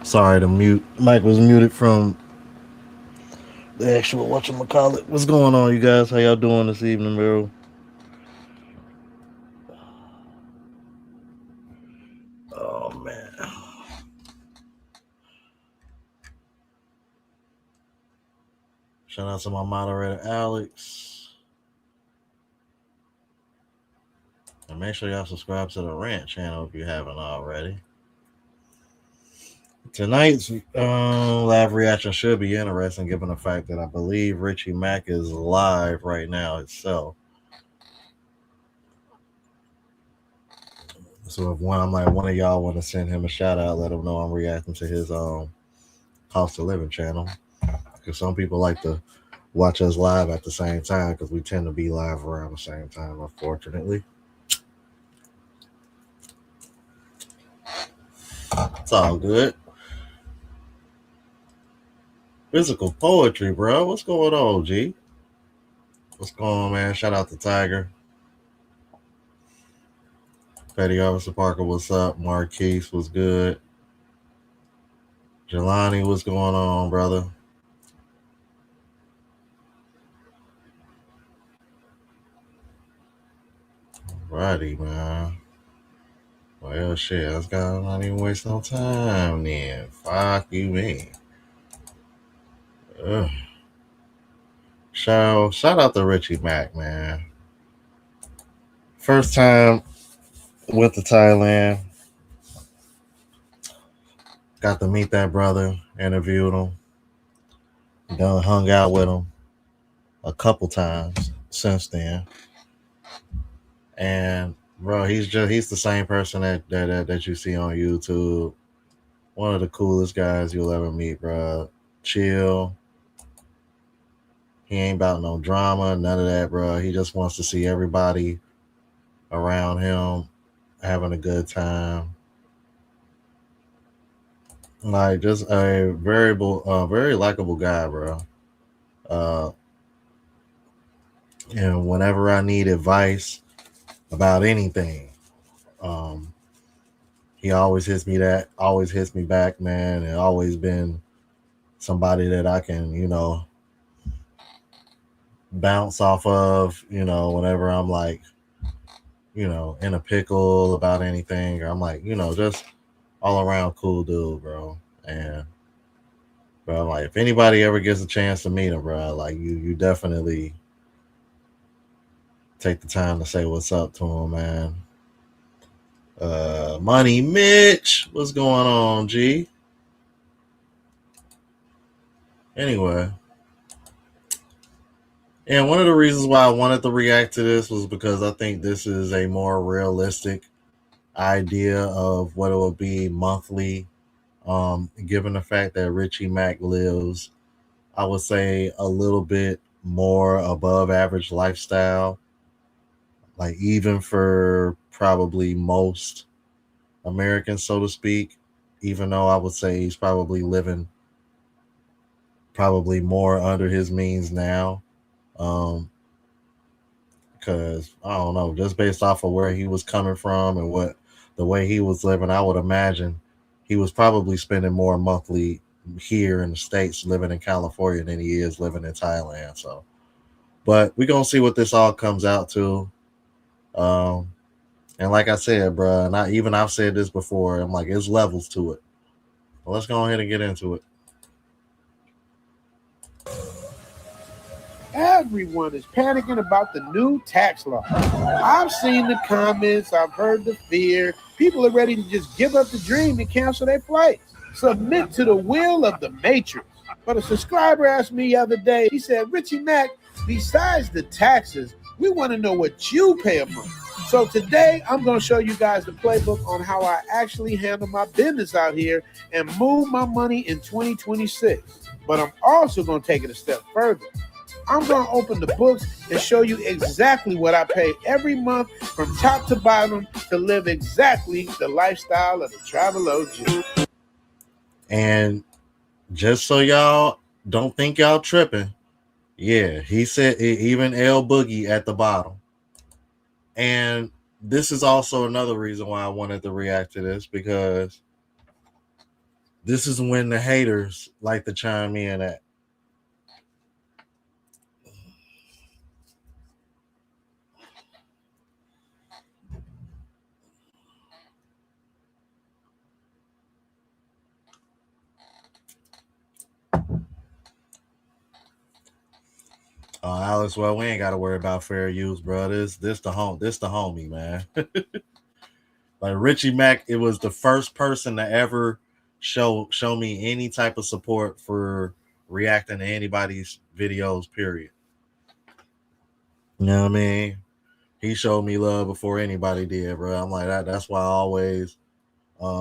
Sorry, the mute mic was muted from the actual whatchamacallit. What's going on, you guys? How y'all doing this evening, bro? Oh man. Shout out to my moderator Alex. And make sure y'all subscribe to the Rant channel if you haven't already. Tonight's live reaction should be interesting given the fact that I believe Richie Mack is live right now itself. So if one of y'all want to send him a shout out, let him know I'm reacting to his cost of living channel. Because some people like to watch us live at the same time because we tend to be live around the same time, unfortunately. It's all good. Physical poetry, bro. What's going on, G? What's going on, man? Shout out to Tiger. Petty Officer Parker, what's up? Marquise, was good? Jelani, what's going on, brother? Righty, man. Well, shit, let's go. Not even waste no time then. Fuck you, man. Ugh. Shout out to Richie Mack, man. First time went to Thailand. Got to meet that brother, interviewed him, done hung out with him a couple times since then. And bro, he's the same person that you see on YouTube. One of the coolest guys you'll ever meet, bro. Chill. He ain't about no drama, none of that, bro. He just wants to see everybody around him having a good time. Like just a very likable guy, bro. Uh, and whenever I need advice about anything, um, he always hits me back, man. And always been somebody that I can, bounce off of, whenever I'm like, in a pickle about anything, or I'm like, just all around cool dude, bro. And bro, like if anybody ever gets a chance to meet him, bro, like you definitely take the time to say what's up to him, man. Money Mitch, what's going on, G? Anyway, and one of the reasons why I wanted to react to this was because I think this is a more realistic idea of what it would be monthly, given the fact that Richie Mack lives, I would say, a little bit more above average lifestyle, like even for probably most Americans, so to speak, even though I would say he's probably living probably more under his means now. Because I don't know, just based off of where he was coming from and what the way he was living, I would imagine he was probably spending more monthly here in the States living in California than he is living in Thailand. So, but we're gonna see what this all comes out to. Um, and like I said, bro, and I've said this before, I'm like, there's levels to it. Well, let's go ahead and get into it. Everyone is panicking about the new tax law. I've seen the comments, I've heard the fear. People are ready to just give up the dream and cancel their flights. Submit to the will of the matrix. But a subscriber asked me the other day, he said, Richie Mack, besides the taxes, we want to know what you pay a month. So today, I'm going to show you guys the playbook on how I actually handle my business out here and move my money in 2026. But I'm also going to take it a step further. I'm going to open the books and show you exactly what I pay every month from top to bottom to live exactly the lifestyle of the travel OG. And just so y'all don't think y'all tripping, yeah, he said even L Boogie at the bottom. And this is also another reason why I wanted to react to this, because This is when the haters like to chime in at. Alex, well, we ain't got to worry about fair use, bro. This the homie, man. Like Richie Mack, it was the first person to ever show me any type of support for reacting to anybody's videos. Period. You know what I mean? He showed me love before anybody did, bro. I'm like that. That's why I always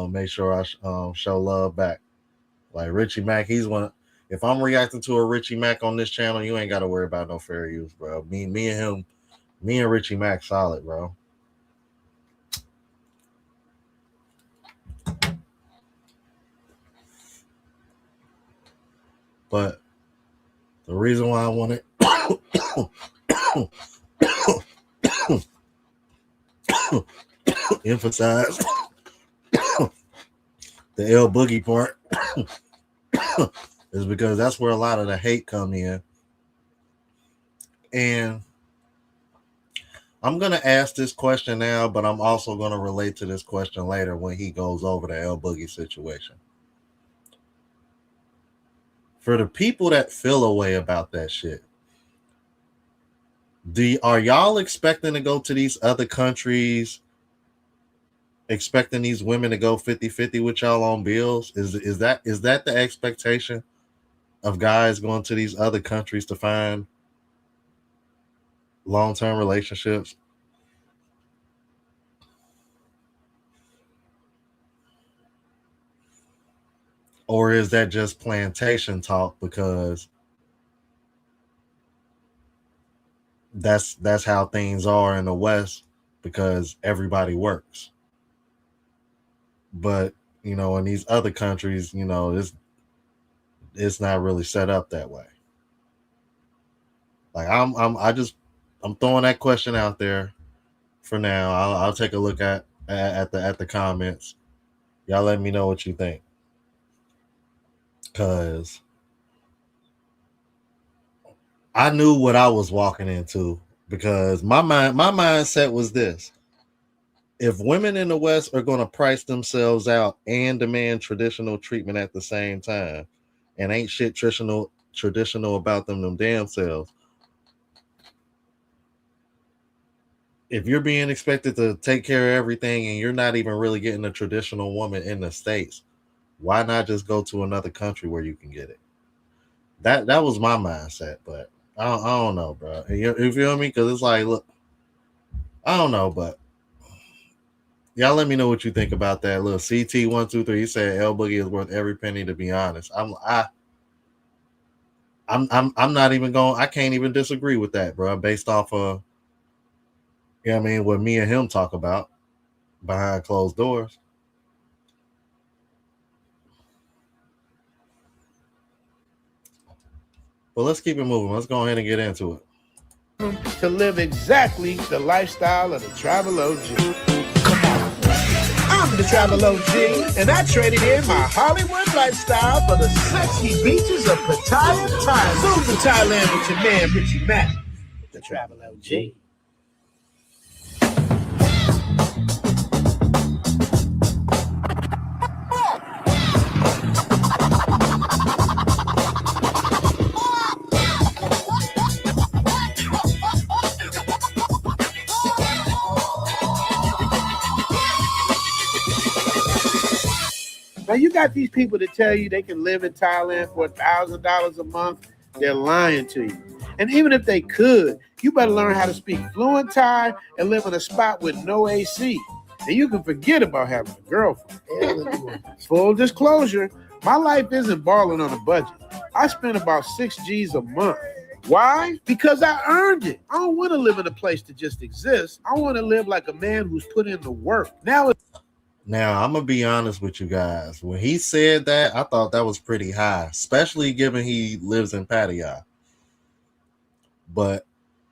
make sure I show love back. Like Richie Mack, he's one. If I'm reacting to a Richie Mack on this channel, you ain't got to worry about no fair use, bro. Me and him, me and Richie Mack, solid, bro. But the reason why I want to emphasize the L Boogie part is because that's where a lot of the hate come in. And I'm going to ask this question now, but I'm also going to relate to this question later when he goes over the L Boogie situation. For the people that feel a way about that shit, are y'all expecting to go to these other countries, expecting these women to go 50-50 with y'all on bills? Is that the expectation of guys going to these other countries to find long-term relationships? Or is that just plantation talk because that's how things are in the West because everybody works? But, you know, in these other countries, you know, it's not really set up that way. Like I'm throwing that question out there for now. I'll take a look at the comments. Y'all let me know what you think. Cause I knew what I was walking into because my mindset was this. If women in the West are going to price themselves out and demand traditional treatment at the same time, and ain't shit traditional about them damn selves, if you're being expected to take care of everything and you're not even really getting a traditional woman in the States, why not just go to another country where you can get it? That was my mindset, but I don't know, bro. You feel me? Because it's like, look, I don't know, but y'all let me know what you think about that. Little CT123, he said L Boogie is worth every penny. To be honest, I'm not even going. I can't even disagree with that, bro. Based off of, you know what I mean, what me and him talk about behind closed doors. But let's keep it moving. Let's go ahead and get into it. To live exactly the lifestyle of the Travel OG. Come on. I'm the Travel OG, and I traded in my Hollywood lifestyle for the sexy beaches of Pattaya, Thailand. Zoom to Thailand with your man, Richie Mack, the Travel OG. Now you got these people that tell you they can live in Thailand for $1,000 a month. They're lying to you. And even if they could, you better learn how to speak fluent Thai and live in a spot with no AC. And you can forget about having a girlfriend. Full disclosure, my life isn't balling on a budget. I spend about 6 G's a month. Why? Because I earned it. I don't want to live in a place that just exists. I want to live like a man who's put in the work. Now, I'm going to be honest with you guys. When he said that, I thought that was pretty high, especially given he lives in Pattaya. But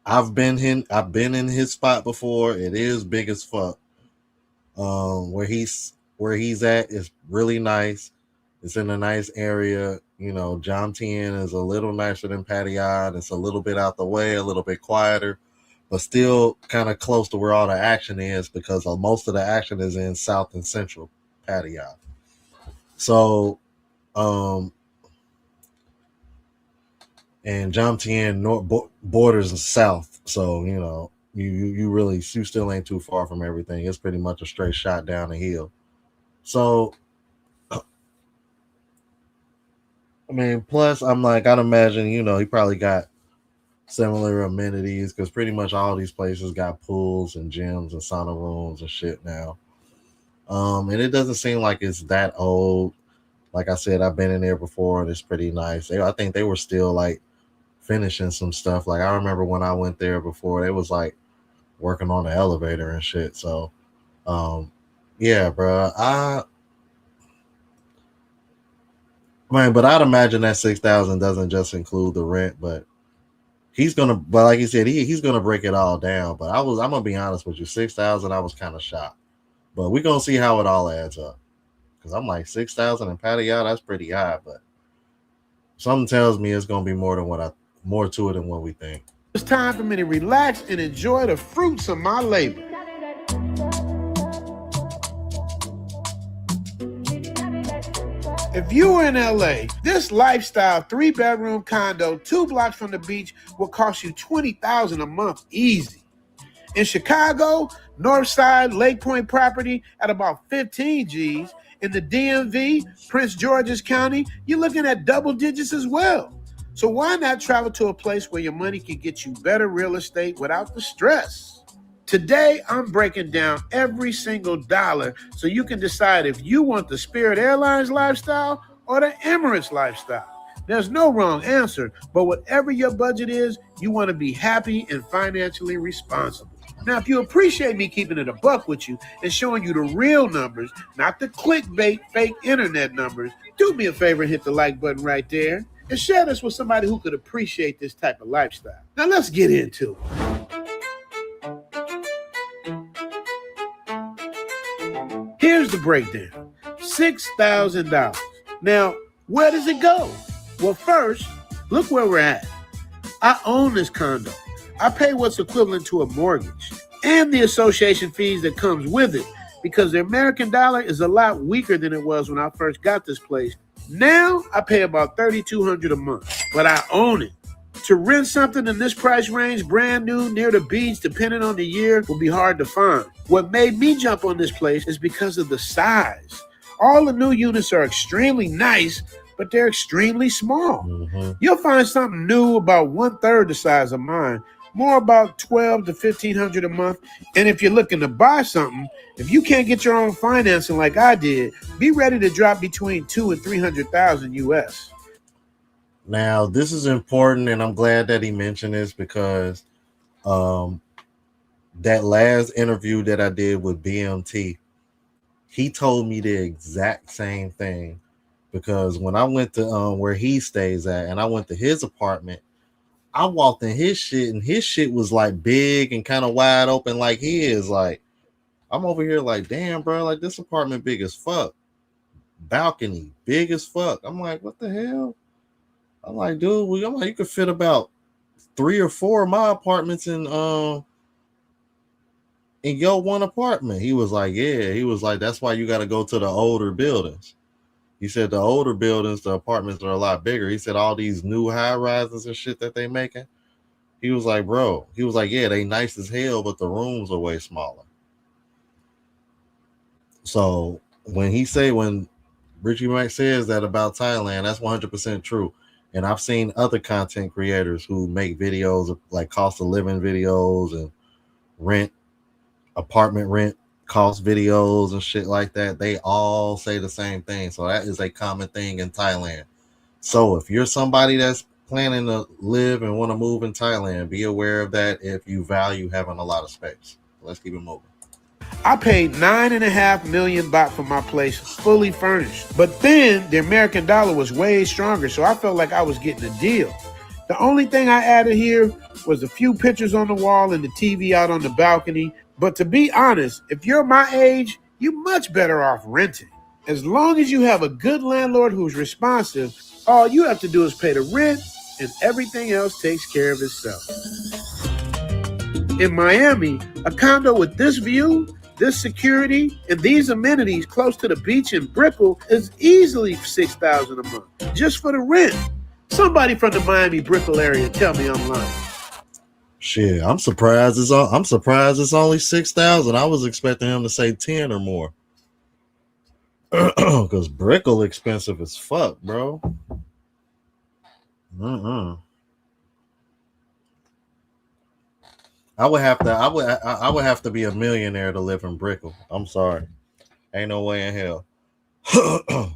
I've been in his spot before. It is big as fuck. Where he's at is really nice. It's in a nice area. Jomtien is a little nicer than Pattaya. It's a little bit out the way, a little bit quieter, but still kind of close to where all the action is because most of the action is in South and Central Pattaya. So, um, and Jomtien borders the south, so you still ain't too far from everything. It's pretty much a straight shot down the hill. So I mean, plus I'm like, I'd imagine he probably got similar amenities because pretty much all these places got pools and gyms and sauna rooms and shit now. And it doesn't seem like it's that old. Like I said, I've been in there before and it's pretty nice. I think they were still like finishing some stuff. Like I remember when I went there before, they was like working on the elevator and shit. So, yeah, bro. But I'd imagine that 6,000 doesn't just include the rent, but but like he said, he's gonna break it all down. But I'm gonna be honest with you, 6,000, I was kind of shocked. But we're gonna see how it all adds up. Because I'm like 6,000 in Pattaya, that's pretty high, but something tells me it's gonna be more to it than what we think. It's time for me to relax and enjoy the fruits of my labor. If you were in LA, this lifestyle 3-bedroom condo 2 blocks from the beach will cost you $20,000 a month easy. In Chicago, Northside Lake Point property at about 15 G's. In the DMV, Prince George's County, you're looking at double digits as well. So why not travel to a place where your money can get you better real estate without the stress? Today, I'm breaking down every single dollar so you can decide if you want the Spirit Airlines lifestyle or the Emirates lifestyle. There's no wrong answer, but whatever your budget is, you want to be happy and financially responsible. Now, if you appreciate me keeping it a buck with you and showing you the real numbers, not the clickbait, fake internet numbers, do me a favor and hit the like button right there and share this with somebody who could appreciate this type of lifestyle. Now, let's get into it. Here's the breakdown. $6,000. Now, where does it go? Well, first, look where we're at. I own this condo. I pay what's equivalent to a mortgage and the association fees that comes with it because the American dollar is a lot weaker than it was when I first got this place. Now, I pay about $3,200 a month, but I own it. To rent something in this price range, brand new, near the beach, depending on the year, will be hard to find. What made me jump on this place is because of the size. All the new units are extremely nice, but they're extremely small. Mm-hmm. You'll find something new about 1/3 the size of mine, more about $1,200 to $1,500 a month. And if you're looking to buy something, if you can't get your own financing like I did, be ready to drop between $200,000 and $300,000 US. Now, this is important, and I'm glad that he mentioned this because that last interview that I did with BMT, he told me the exact same thing. Because when I went to where he stays at, and I went to his apartment, I walked in his shit, and his shit was like big and kind of wide open like his. Like, I'm over here like, damn, bro, like this apartment big as fuck. Balcony, big as fuck. I'm like, what the hell? I'm like, dude, I'm like, you could fit about 3 or 4 of my apartments in your one apartment. He was like, yeah. He was like, that's why you got to go to the older buildings. He said the older buildings, the apartments are a lot bigger. He said all these new high rises and shit that they making. He was like, bro. He was like, yeah, they nice as hell, but the rooms are way smaller. So when Richie Mike says that about Thailand, that's 100% true. And I've seen other content creators who make videos of like cost of living videos and apartment rent cost videos and shit like that. They all say the same thing. So that is a common thing in Thailand. So if you're somebody that's planning to live and want to move in Thailand, be aware of that if you value having a lot of space. Let's keep it moving. I paid 9.5 million baht for my place, fully furnished. But then the American dollar was way stronger, so I felt like I was getting a deal. The only thing I added here was a few pictures on the wall and the TV out on the balcony. But to be honest, if you're my age, you're much better off renting. As long as you have a good landlord who's responsive, all you have to do is pay the rent and everything else takes care of itself. In Miami, a condo with this view, this security, and these amenities close to the beach in Brickell is easily $6,000 a month just for the rent. Somebody from the Miami Brickell area tell me I'm lying. Shit, I'm surprised it's only 6,000. I was expecting him to say 10 or more. Cause Brickell expensive as fuck, bro. Mm-mm. I would have to be a millionaire to live in Brickell. I'm sorry. Ain't no way in hell. Mm-mm.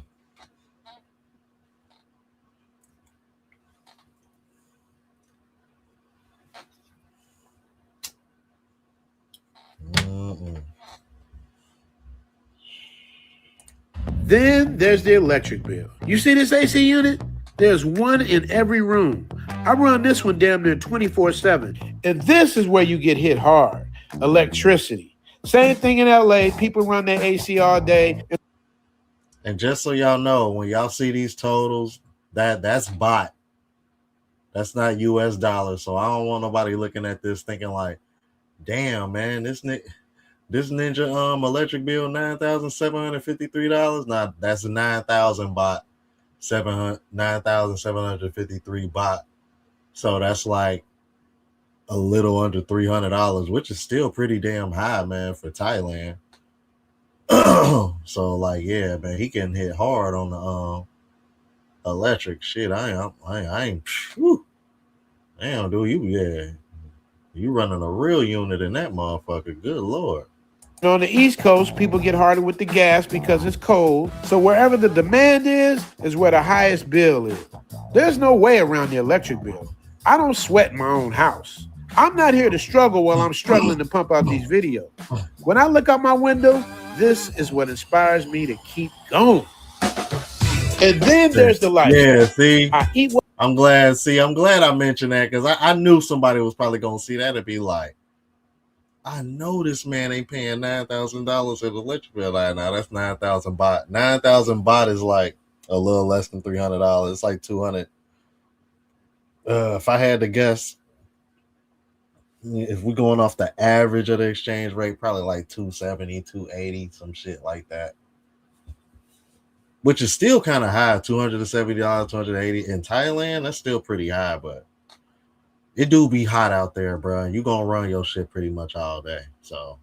Then there's the electric bill. You see this AC unit? There's one in every room. I run this one damn near 24/7. And this is where you get hit hard. Electricity. Same thing in LA. People run their AC all day. And just so y'all know, when y'all see these totals, that's bot. That's not US dollars. So I don't want nobody looking at this thinking like, damn man, this ninja electric bill $9,753. Nah, that's a 9,000 bot. 9,753 bot. So that's like a little under $300, which is still pretty damn high, man, for Thailand. So like, yeah, man, he can hit hard on the electric shit. I ain't. Whew, damn, dude, you running a real unit in that motherfucker. Good lord. On the East Coast, people get harder with the gas because it's cold. So wherever the demand is where the highest bill is. There's no way around the electric bill. I don't sweat my own house. I'm not here to struggle while I'm struggling to pump out these videos. When I look out my window, this is what inspires me to keep going. And then there's the light. Yeah, see, I eat what I'm glad I mentioned that because I knew somebody was probably gonna see that and be like, I know this man ain't paying $9,000 for the electric bill right now. That's 9,000 baht. 9,000 baht is like a little less than $300. It's like 200. If I had to guess, if we're going off the average of the exchange rate, probably like 270, 280, some shit like that. Which is still kind of high, $270, 280 in Thailand. That's still pretty high, but it do be hot out there, bro. You gonna run your shit pretty much all day. So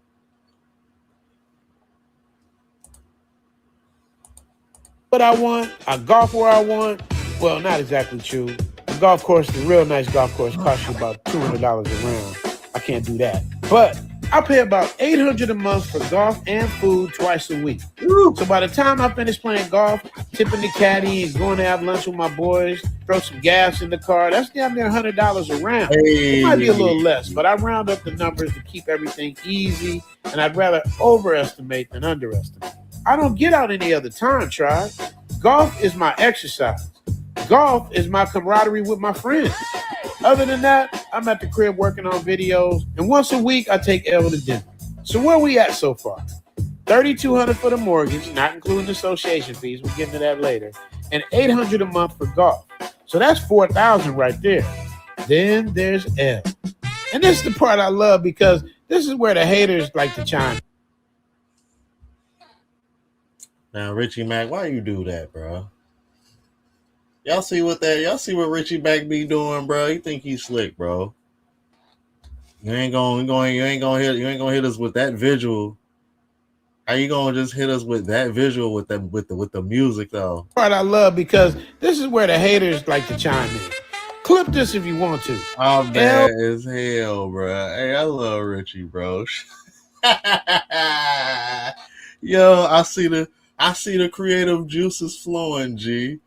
I want, I golf where I want. Well, not exactly true. The golf course, the real nice golf course, costs you about $200 a round. I can't do that. But I pay about $800 a month for golf and food twice a week. Woo. So by the time I finish playing golf, tipping the caddy and going to have lunch with my boys, throw some gas in the car, that's damn near $100 a round. hey. It might be a little less, but I round up the numbers to keep everything easy, and I'd rather overestimate than underestimate. I don't get out any other time, tribe. Golf is my exercise. Golf is my camaraderie with my friends. Other than that, I'm at the crib working on videos, and once a week I take Elle to dinner. So where we at so far? $3,200 for the mortgage, not including association fees. We'll get into that later, and $800 a month for golf. So that's $4,000 right there. Then there's Elle, and this is the part I love because this is where the haters like to chime. Now, Richie Mac, why you do that, bro? Y'all see what Richie Mac be doing, bro? You think he's slick, bro? You ain't gonna hit us with that visual. How you gonna just hit us with that visual with the music though? Part I love because this is where the haters like to chime in. Clip this if you want to. I'm bad as hell, bro. Hey, I love Richie, bro. Yo, I see the creative juices flowing, G.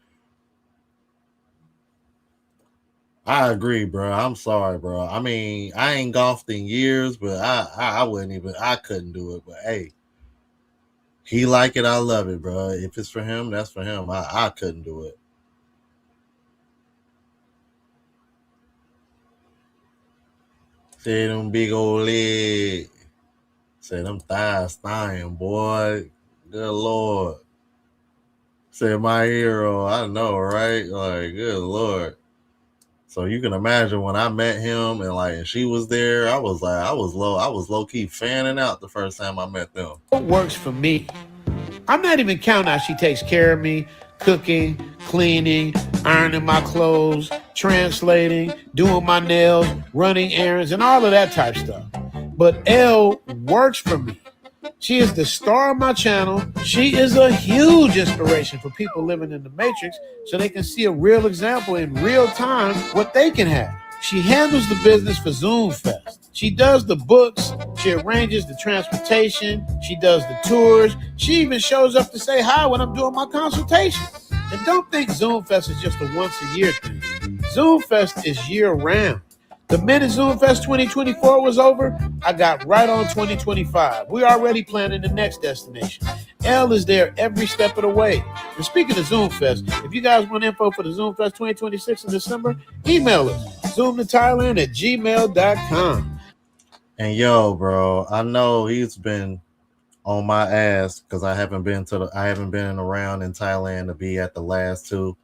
I agree, bro. I'm sorry, bro. I mean, I ain't golfed in years, but I couldn't do it. But hey, he like it, I love it, bro. If it's for him, that's for him. I couldn't do it. Say them big old legs. Say them thighs thine, boy. Good lord. Said my hero. I know, right? Like, good lord. So you can imagine when I met him and like and she was there, I was low key fanning out the first time I met them. What works for me? I'm not even counting how she takes care of me, cooking, cleaning, ironing my clothes, translating, doing my nails, running errands, and all of that type stuff. But Elle works for me. She is the star of my channel. She is a huge inspiration for people living in the Matrix so they can see a real example in real time what they can have. She handles the business for Zoom Fest. She does the books. She arranges the transportation. She does the tours. She even shows up to say hi when I'm doing my consultation. And don't think Zoom Fest is just a once a year thing. Zoom Fest is year round. The minute Zoom Fest 2024 was over, I got right on 2025. We're already planning the next destination. Elle is there every step of the way. And speaking of Zoom Fest, if you guys want info for the Zoom Fest 2026 in December, email us zoomtothailand at gmail.com. And yo, bro, I know he's been on my ass because I haven't been around in Thailand to be at the last two.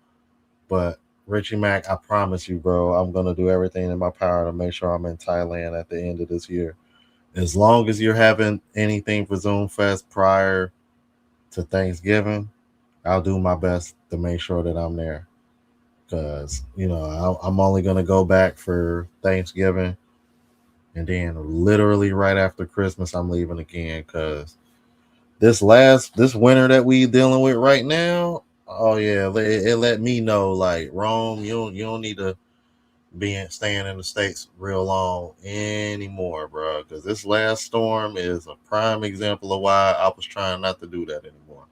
But Richie Mack, I promise you, bro, I'm gonna do everything in my power to make sure I'm in Thailand at the end of this year. As long as you're having anything for Zoom Fest prior to Thanksgiving, I'll do my best to make sure that I'm there. Cause I'm only gonna go back for Thanksgiving, and then literally right after Christmas, I'm leaving again. Cause this winter that we dealing with right now, oh yeah, it let me know like Rome, you don't need to staying in the states real long anymore, bro. Because this last storm is a prime example of why I was trying not to do that anymore.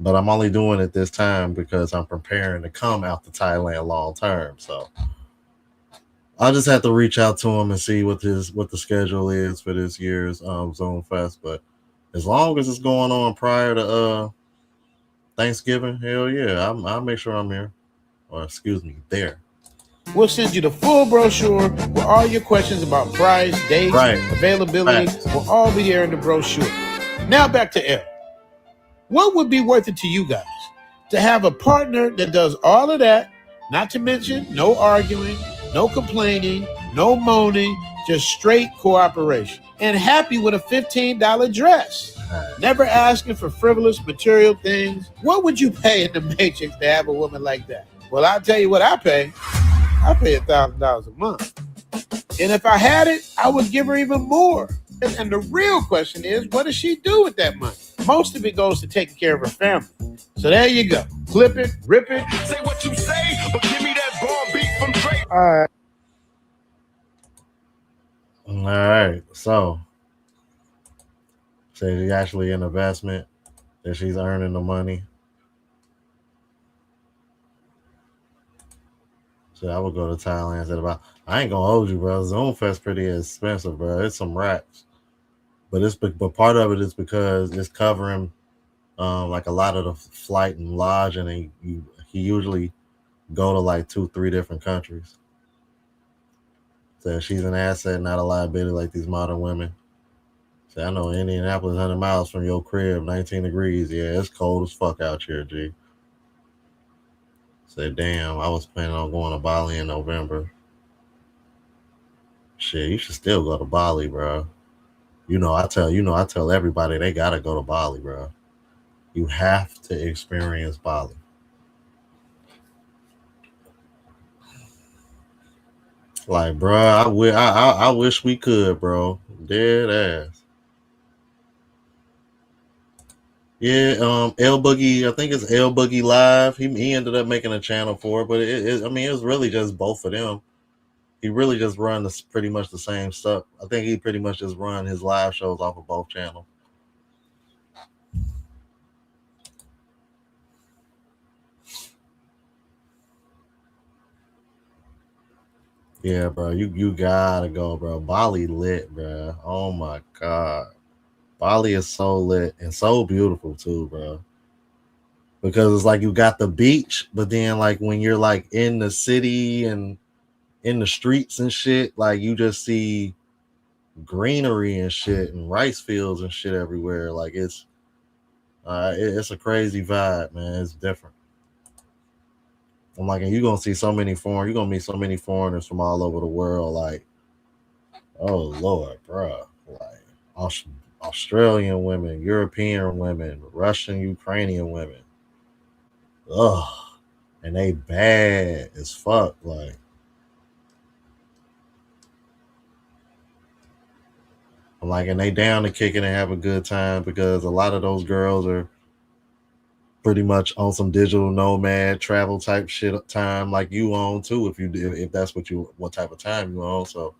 But I'm only doing it this time because I'm preparing to come out to Thailand long term. So I'll just have to reach out to him and see what the schedule is for this year's Zone Fest. But as long as it's going on prior to Thanksgiving, hell yeah, I'll make sure I'm here, or excuse me, there. We'll send you the full brochure with all your questions about price, dates, Right. availability. Facts. Will all be there in the brochure. Now back to Elle. What would be worth it to you guys to have a partner that does all of that, not to mention no arguing, no complaining, no moaning, just straight cooperation, and happy with a $15 dress? Never asking for frivolous material things. What would you pay in the Matrix to have a woman like that? Well, I'll tell you what I pay. I pay $1,000 a month. And if I had it, I would give her even more. And the real question is, what does she do with that money? Most of it goes to taking care of her family. So there you go. Clip it, rip it. Say what you say, but give me that bar beat from Drake. All right. So, say it's actually an investment that she's earning the money. So I would go to Thailand at about. I ain't gonna hold you, bro. Zone Fest pretty expensive, bro. It's some racks, but part of it is because it's covering like a lot of the flight and lodge, and he usually go to like 2 3 different countries. So she's an asset, not a liability like these modern women. Say, I know Indianapolis 100 miles from your crib, 19 degrees. Yeah, it's cold as fuck out here, G. Say, damn, I was planning on going to Bali in November. Shit, you should still go to Bali, bro. I tell everybody they gotta go to Bali, bro. You have to experience Bali. Like, bro, I wish we could, bro. Dead ass. Yeah, L Boogie, I think it's L Boogie Live. He ended up making a channel for it, but I mean, it was really just both of them. He really just run this pretty much the same stuff. I think he pretty much just run his live shows off of both channels. Yeah, bro, you gotta go, bro. Bali lit, bro. Oh my god, Bali is so lit and so beautiful too, bro. Because it's like you got the beach, but then like when you're like in the city and in the streets and shit, like you just see greenery and shit and rice fields and shit everywhere. Like It's a crazy vibe, man. It's different. I'm like, and you're gonna see so many foreign. You're gonna meet so many foreigners from all over the world. Like, oh Lord, bro. Like Aus- Australian women, European women, Russian, Ukrainian women. Ugh, and they bad as fuck. Like, I'm like, and they down to kick it and have a good time because a lot of those girls are pretty much on some digital nomad travel type shit time like you on too if that's what type of time you on. So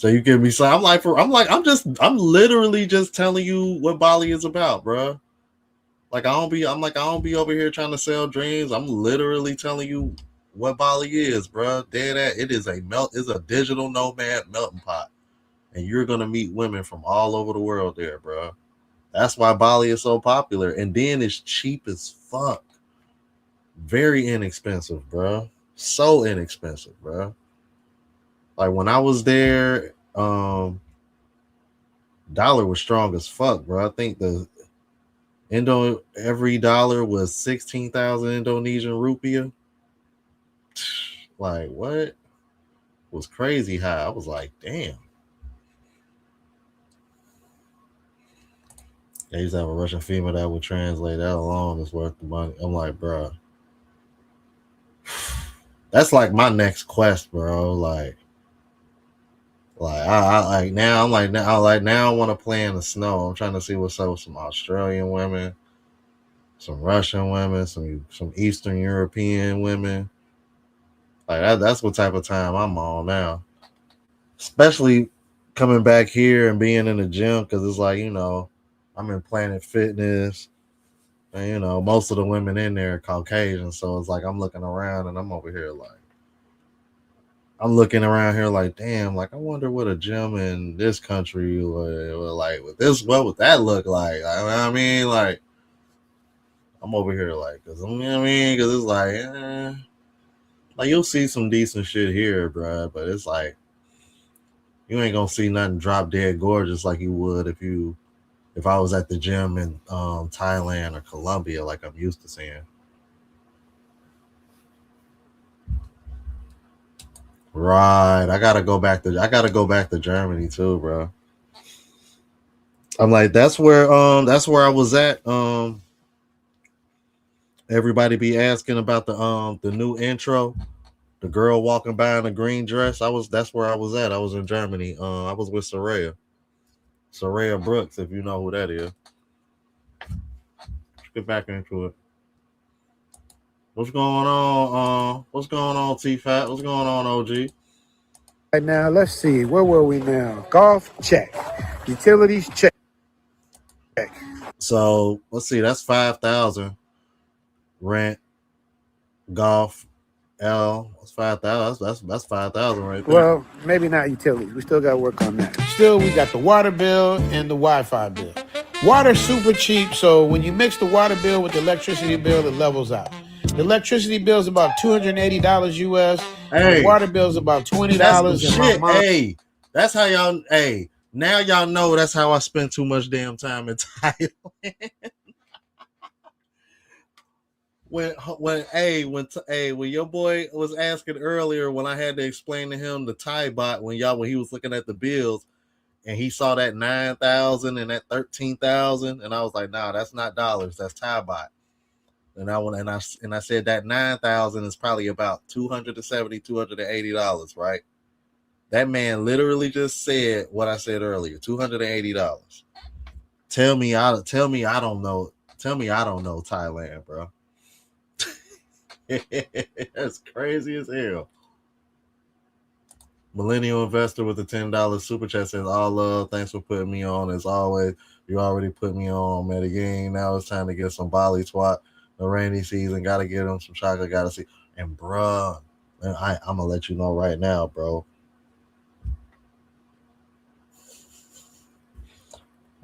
you give me some. I'm literally just telling you what Bali is about, bro. Like I don't be over here trying to sell dreams. I'm literally telling you what Bali is, bro. Dead at it is it's a digital nomad melting pot, and you're gonna meet women from all over the world there, bro. That's why Bali is so popular, and then it's cheap as fuck, very inexpensive, bro. So inexpensive, bro. Like when I was there, dollar was strong as fuck, bro. I think the every dollar was 16,000 Indonesian rupiah. Like what? Was crazy high. I was like, damn. They used to have a Russian female that would translate. That alone is worth the money. I'm like, bro, that's like my next quest, bro. I like now. I'm like now. I want to play in the snow. I'm trying to see what's up with some Australian women, some Russian women, some Eastern European women. Like that's what type of time I'm on now. Especially coming back here and being in the gym because it's like I'm in Planet Fitness, and most of the women in there are Caucasian, so it's like I'm looking around and I'm over here like I'm looking around here like, damn, like I wonder what a gym in this country would like with this. What would that look like? I mean, like I'm over here like, cause you know what I mean, cause it's like you'll see some decent shit here, bro, but it's like you ain't gonna see nothing drop dead gorgeous like you would if I was at the gym in Thailand or Colombia, like I'm used to seeing. Right, I gotta go back to Germany too, bro. I'm like that's where I was at. Everybody be asking about the new intro, the girl walking by in a green dress. That's where I was at. I was in Germany. I was with Soraya Brooks, if you know who that is. Let's get back into it. What's going on? What's going on, T Fat? What's going on, OG? Right now, let's see. Where were we now? Golf, check. Utilities, check. So let's see. That's 5,000 rent, golf, L. That's 5,000. That's 5,000 right there. Well, maybe not utilities. We still got to work on that. Still, we got the water bill and the Wi-Fi bill. Water's super cheap, so when you mix the water bill with the electricity bill, it levels out. The electricity bill is about $280 US. And the Hey, water bill is about $20. that's the And my shit. mom. Hey, that's how y'all. Hey, now y'all know that's how I spend too much damn time in Thailand. When your boy was asking earlier when I had to explain to him the Thai bot when he was looking at the bills and he saw that 9,000 and that 13,000 and I was like, nah, that's not dollars, that's Thai bot. And I said that 9,000 is probably about $280, right? That man literally just said what I said earlier, $280. Tell me I don't know. Tell me I don't know Thailand, bro. That's crazy as hell. Millennial investor with the $10 super chat says, "All love, thanks for putting me on as always. You already put me on Medellin. Now it's time to get some Bali twat. The rainy season, gotta get them some chocolate. Gotta see." And bruh, man, I'm gonna let you know right now, bro.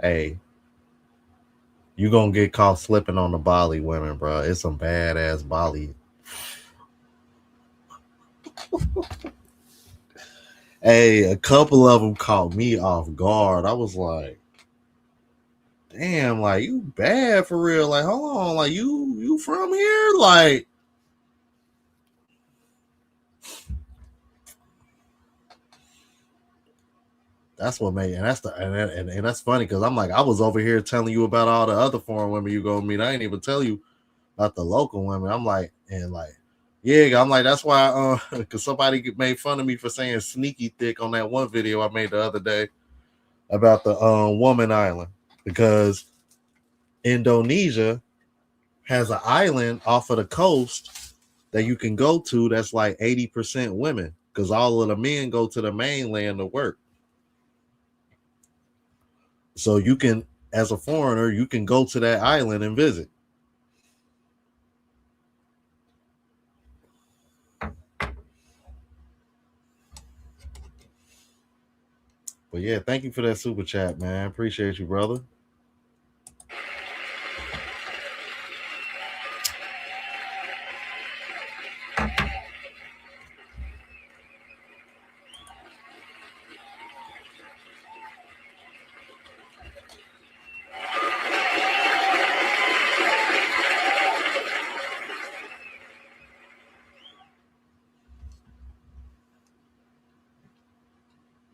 Hey, you gonna get caught slipping on the Bali women, bro. It's some badass Bali. Hey, a couple of them caught me off guard. I was like, damn, like you bad for real. Like, hold on, like you from here? Like, that's what made, and that's the and that's funny because I'm like, I was over here telling you about all the other foreign women you gonna meet. I ain't even tell you about the local women. I'm like, and like, yeah, I'm like, that's why, because somebody made fun of me for saying sneaky thick on that one video I made the other day about the woman island, because Indonesia has an island off of the coast that you can go to that's like 80% women, because all of the men go to the mainland to work. So you can, as a foreigner, you can go to that island and visit. But yeah, thank you for that super chat, man. Appreciate you, brother.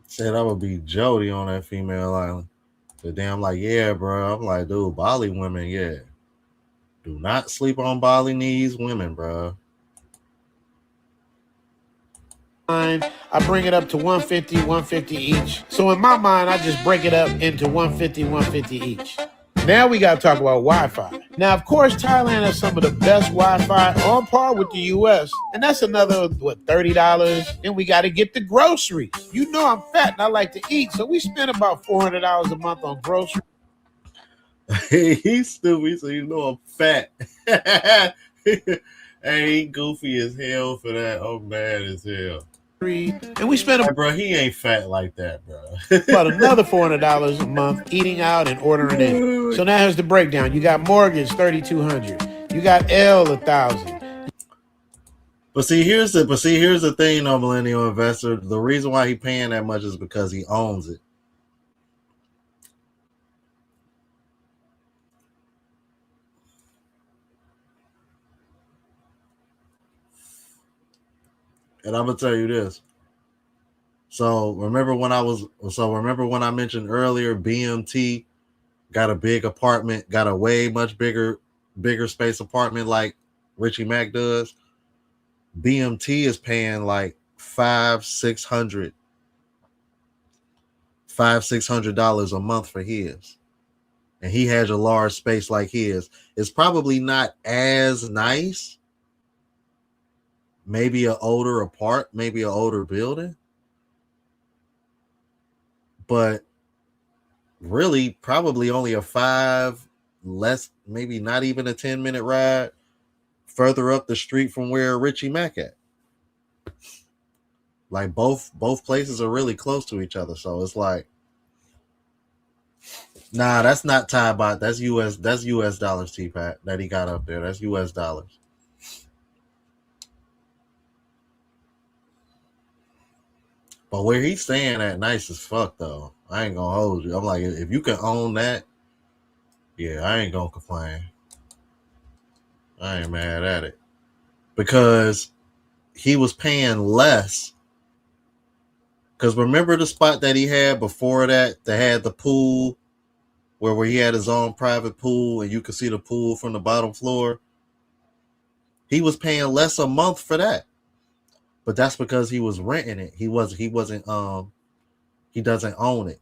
Said I would be Jody on that female island. But then I'm like, yeah, bro. I'm like, dude, Bali women, yeah. Do not sleep on Balinese women, bro. I bring it up to 150 each. So in my mind, I just break it up into 150 each. Now we got to talk about Wi-Fi. Now, of course, Thailand has some of the best Wi-Fi on par with the U.S. And that's another, $30. Then we got to get the groceries. You know I'm fat and I like to eat. So we spend about $400 a month on groceries. He's stupid, so you know I'm fat. Hey, he goofy as hell for that. I'm mad as hell. And we spend bro, he ain't fat like that, bro. about another $400 a month eating out and ordering in. So now here's the breakdown. You got mortgage, $3,200. You got L, $1,000. But see, here's the thing, though, millennial investor. The reason why he paying that much is because he owns it. And I'm gonna tell you this. So remember when I mentioned earlier, BMT got a big apartment, got a way much bigger space apartment like Richie Mack does. BMT is paying like $500-$600 a month for his. And he has a large space like his. It's probably not as nice. Maybe an older maybe an older building. But really, probably only a 5, less, maybe not even a 10-minute ride further up the street from where Richie Mack at. Like both places are really close to each other. So it's like, nah, that's not Thai baht. That's US dollars, T-Pat, that he got up there. That's US dollars. But where he's staying at, nice as fuck, though. I ain't gonna hold you. I'm like, if you can own that, yeah, I ain't gonna complain. I ain't mad at it. Because he was paying less. Because remember the spot that he had before that had the pool, where he had his own private pool and you could see the pool from the bottom floor? He was paying less a month for that. But that's because he was renting it. He doesn't own it.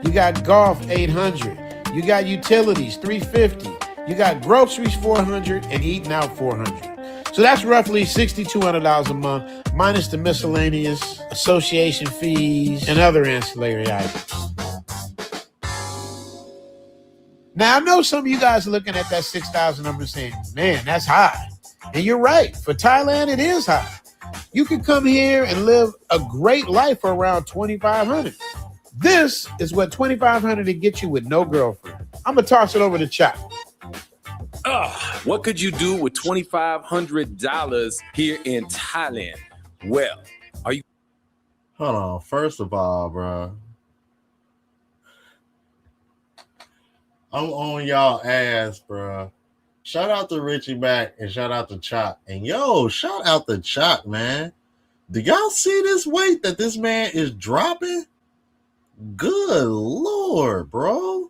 You got golf, $800. You got utilities, $350. You got groceries, $400, and eating out, $400. So that's roughly $6,200 a month, minus the miscellaneous association fees and other ancillary items. Now, I know some of you guys are looking at that 6,000 number saying, man, that's high. And you're right. For Thailand, it is high. You can come here and live a great life for around $2,500. This is what $2,500 to get you with no girlfriend. I'm going to toss it over to Chop. What could you do with $2,500 here in Thailand? Well, are you? Hold on. First of all, bro, I'm on y'all ass, bro. Shout out to Richie Mack and shout out to Chalk. And yo, shout out to Chalk, man. Do y'all see this weight that this man is dropping? Good Lord, bro.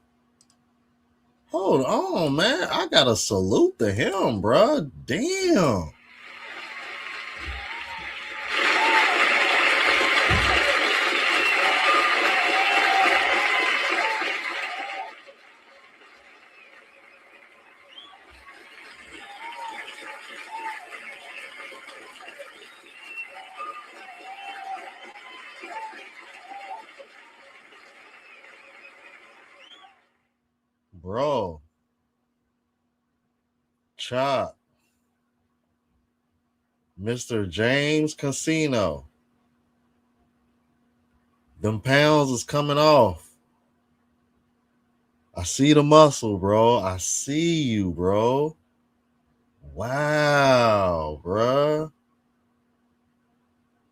Hold on, man. I gotta salute to him, bro. Damn. Bro. Chop. Mr. James Casino. Them pounds is coming off. I see the muscle, bro. I see you, bro. Wow, bro.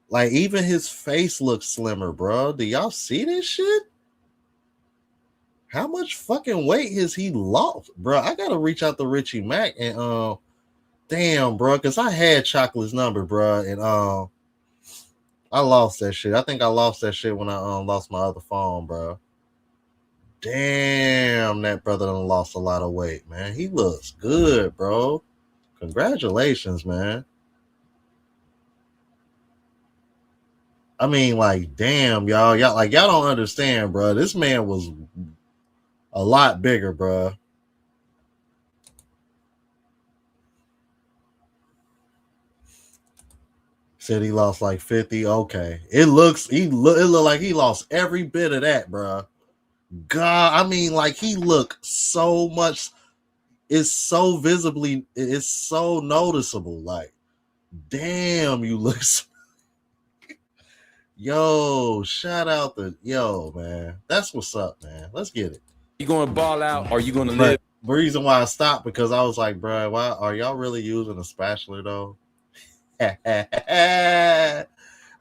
Like, even his face looks slimmer, bro. Do y'all see this shit? How much fucking weight has he lost, bro? I gotta reach out to Richie Mack and damn, bro, because I had Chocolate's number, bro, and I lost that shit. I think I lost that shit when I lost my other phone, bro. Damn, that brother done lost a lot of weight, man. He looks good, bro. Congratulations, man. I mean, like, damn, y'all don't understand, bro. This man was a lot bigger, bro. Said he lost like 50. Okay, it look like he lost every bit of that, bro. God, I mean, like, he looked so much. It's so visibly, it's so noticeable. Like, damn, you look. Yo, shout out to man. That's what's up, man. Let's get it. You going to ball out or you going to live? The reason why I stopped because I was like, bro, why are y'all really using a spatula though? I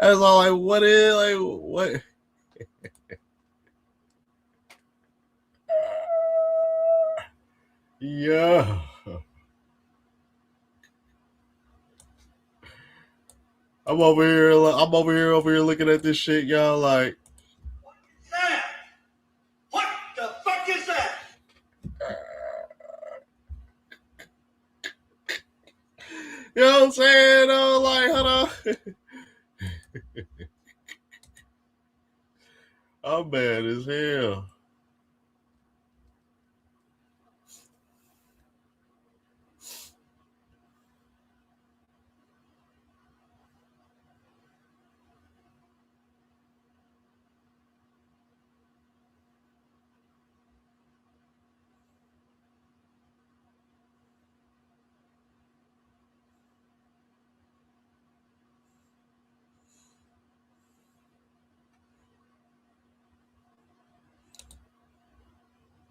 was all like, what is like what? Yeah. I'm over here looking at this shit, y'all, like, What the fuck is that? you know what I'm saying? Oh, like, hold on. I'm mad as hell.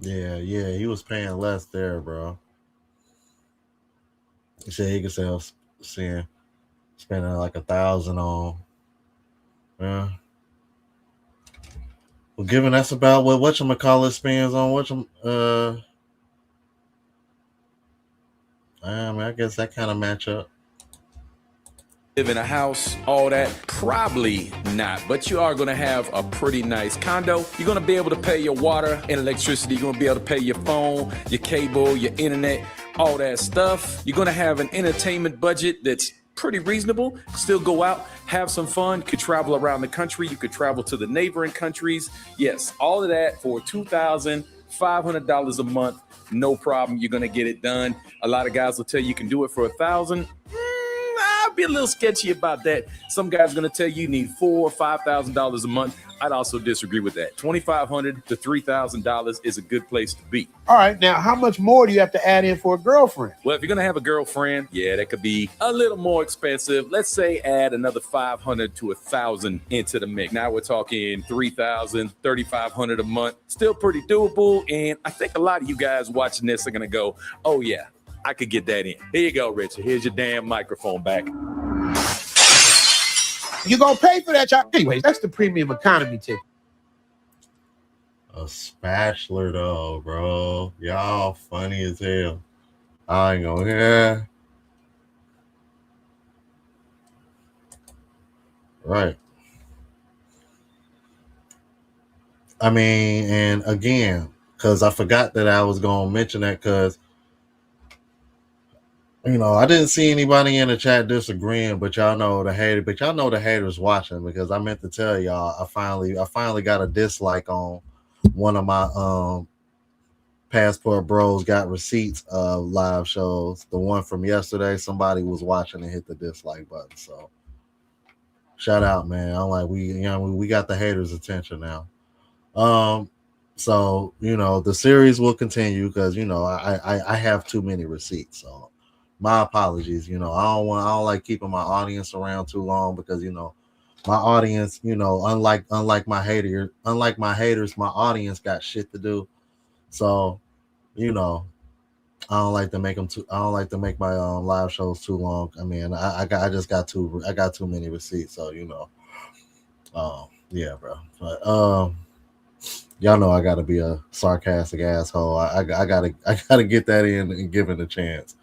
Yeah, he was paying less there, bro. He said he could sell spending like 1,000 on. Yeah. Well, given that's about what whatchamacallit spends on I mean, I guess that kind of match up. Live in a house, all that? Probably not, but you are going to have a pretty nice condo. You're going to be able to pay your water and electricity. You're going to be able to pay your phone, your cable, your internet, all that stuff. You're going to have an entertainment budget that's pretty reasonable. Still go out, have some fun. You could travel around the country. You could travel to the neighboring countries. Yes, all of that for $2,500 a month. No problem. You're going to get it done. A lot of guys will tell you can do it for $1,000. I'll be a little sketchy about that. Some guys are going to tell you need $4,000 or $5,000 a month. I'd also disagree with that. $2,500 to $3,000 is a good place to be. All right, now how much more do you have to add in for a girlfriend? Well, if you're going to have a girlfriend, yeah, that could be a little more expensive. Let's say add another $500 to $1,000 into the mix. Now we're talking $3,000, $3,500 a month. Still pretty doable. And I think a lot of you guys watching this are going to go, oh yeah, I could get that in. Here you go, Richard. Here's your damn microphone back. You gonna pay for that, y'all? Anyways, that's the premium economy ticket. A spatula though, bro. Y'all funny as hell. I ain't gonna hear. Right. I mean, and again, because I forgot that I was gonna mention that because I didn't see anybody in the chat disagreeing, but y'all know the haters watching because I meant to tell y'all I finally got a dislike on one of my Passport Bros got receipts of live shows. The one from yesterday, somebody was watching and hit the dislike button. So shout out, man. I'm like, we got the haters' attention now. So the series will continue because I have too many receipts. So my apologies. I don't like keeping my audience around too long because my audience, unlike my haters, my audience got shit to do. So I don't like to make them too. I don't like to make my live shows too long. I mean, I got too many receipts. So yeah, bro. But y'all know I gotta be a sarcastic asshole. I gotta get that in and give it a chance.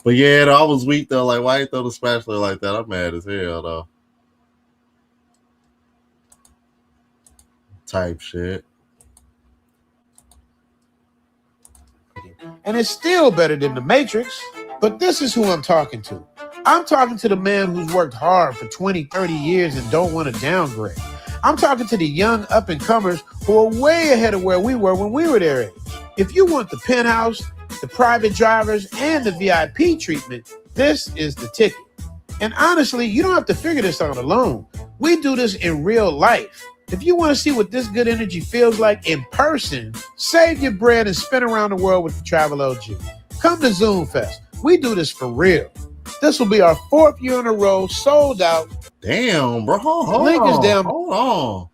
But yeah, I was weak though. Like, why you throw the spatula like that? I'm mad as hell though. Type shit. And it's still better than the Matrix. But this is who I'm talking to. I'm talking to the man who's worked hard for 20, 30 years and don't want to downgrade. I'm talking to the young up-and-comers who are way ahead of where we were when we were their age. If you want the penthouse, the private drivers, and the VIP treatment, this is the ticket. And honestly, you don't have to figure this out alone. We do this in real life. If you want to see what this good energy feels like in person, save your bread and spin around the world with the Travel OG. Come to Zoom Fest. We do this for real. This will be our 4th year in a row, sold out. Damn, bro. Hold on.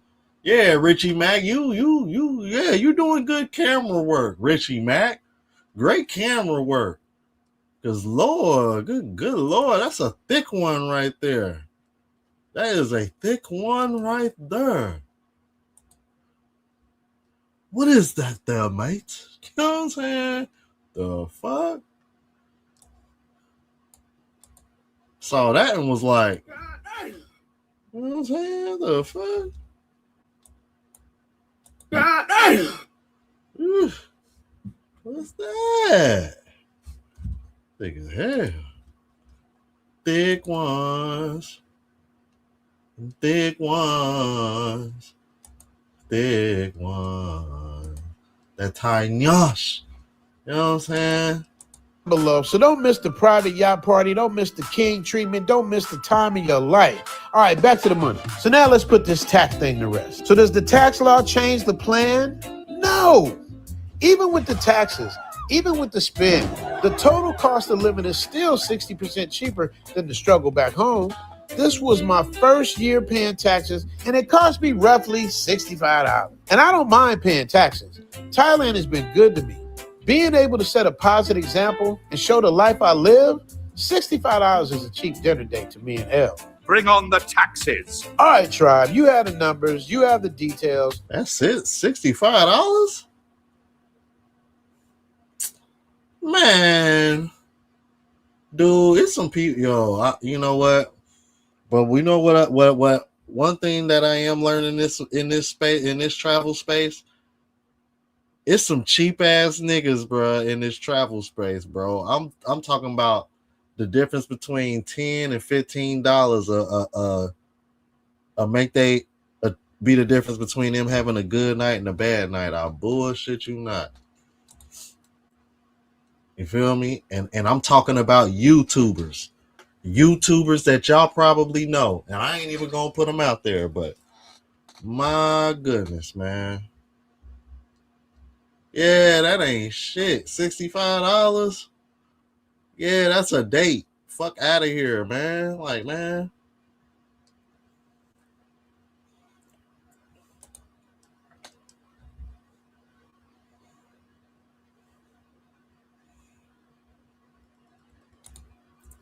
Yeah, Richie Mac, you doing good camera work, Richie Mac. Great camera work. Cause Lord, good Lord, that's a thick one right there. That is a thick one right there. What is that there, mate? You know what I'm saying? The fuck? Saw that and was like, you know what I'm saying? The fuck? God damn. What's that? Thick as hell. Thick ones. Thick ones. Thick ones. That tiny yash. You know what I'm saying? Below. So don't miss the private yacht party. Don't miss the king treatment. Don't miss the time of your life. All right, back to the money. So now let's put this tax thing to rest. So does the tax law change the plan? No. Even with the taxes, even with the spend, the total cost of living is still 60% cheaper than the struggle back home. This was my first year paying taxes, and it cost me roughly $65. And I don't mind paying taxes. Thailand has been good to me. Being able to set a positive example and show the life I live, $65 is a cheap dinner date to me and Elle. Bring on the taxes. All right, tribe, you have the numbers, you have the details. That's it, $65? Man, dude, it's some people. You know what? But we know what. One thing that I am learning in this space, in this travel space, it's some cheap ass niggas, bro, in this travel space, bro. I'm talking about the difference between $10 and $15 make they be the difference between them having a good night and a bad night. I bullshit you not. You feel me? And I'm talking about YouTubers that y'all probably know, and I ain't even gonna put them out there, but my goodness, man. Yeah, that ain't shit. $65. Yeah, that's a date. Fuck out of here, man. Like, man.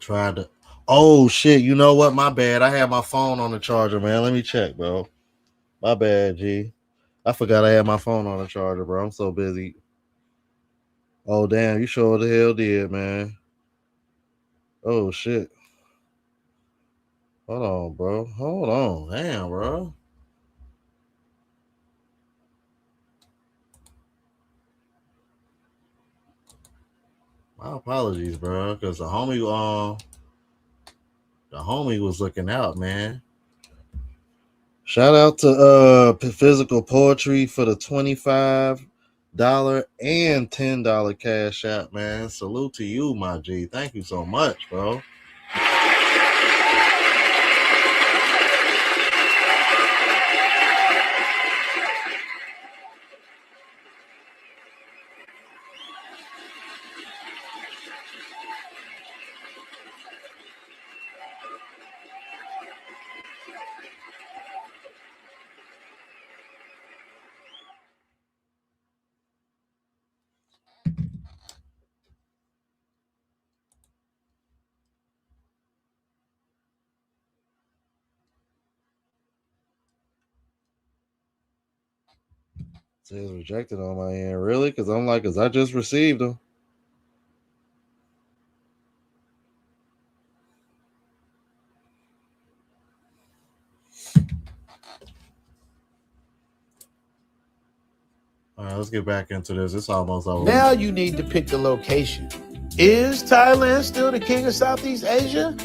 Tried to. Oh shit! You know what? My bad. I had my phone on the charger, man. Let me check, bro. My bad, G. I forgot I had my phone on the charger, bro. I'm so busy. Oh damn! You sure the hell did, man. Oh shit! Hold on, bro. Hold on. Damn, bro. My apologies, bro, because the homie was looking out, man. Shout out to Physical Poetry for the $25 and $10 cash app, man. Salute to you, my G. Thank you so much, bro. Says rejected on my end, really? Because I'm like, because I just received them. All right, let's get back into this. It's almost over. Now you need to pick the location. Is Thailand still the king of Southeast Asia?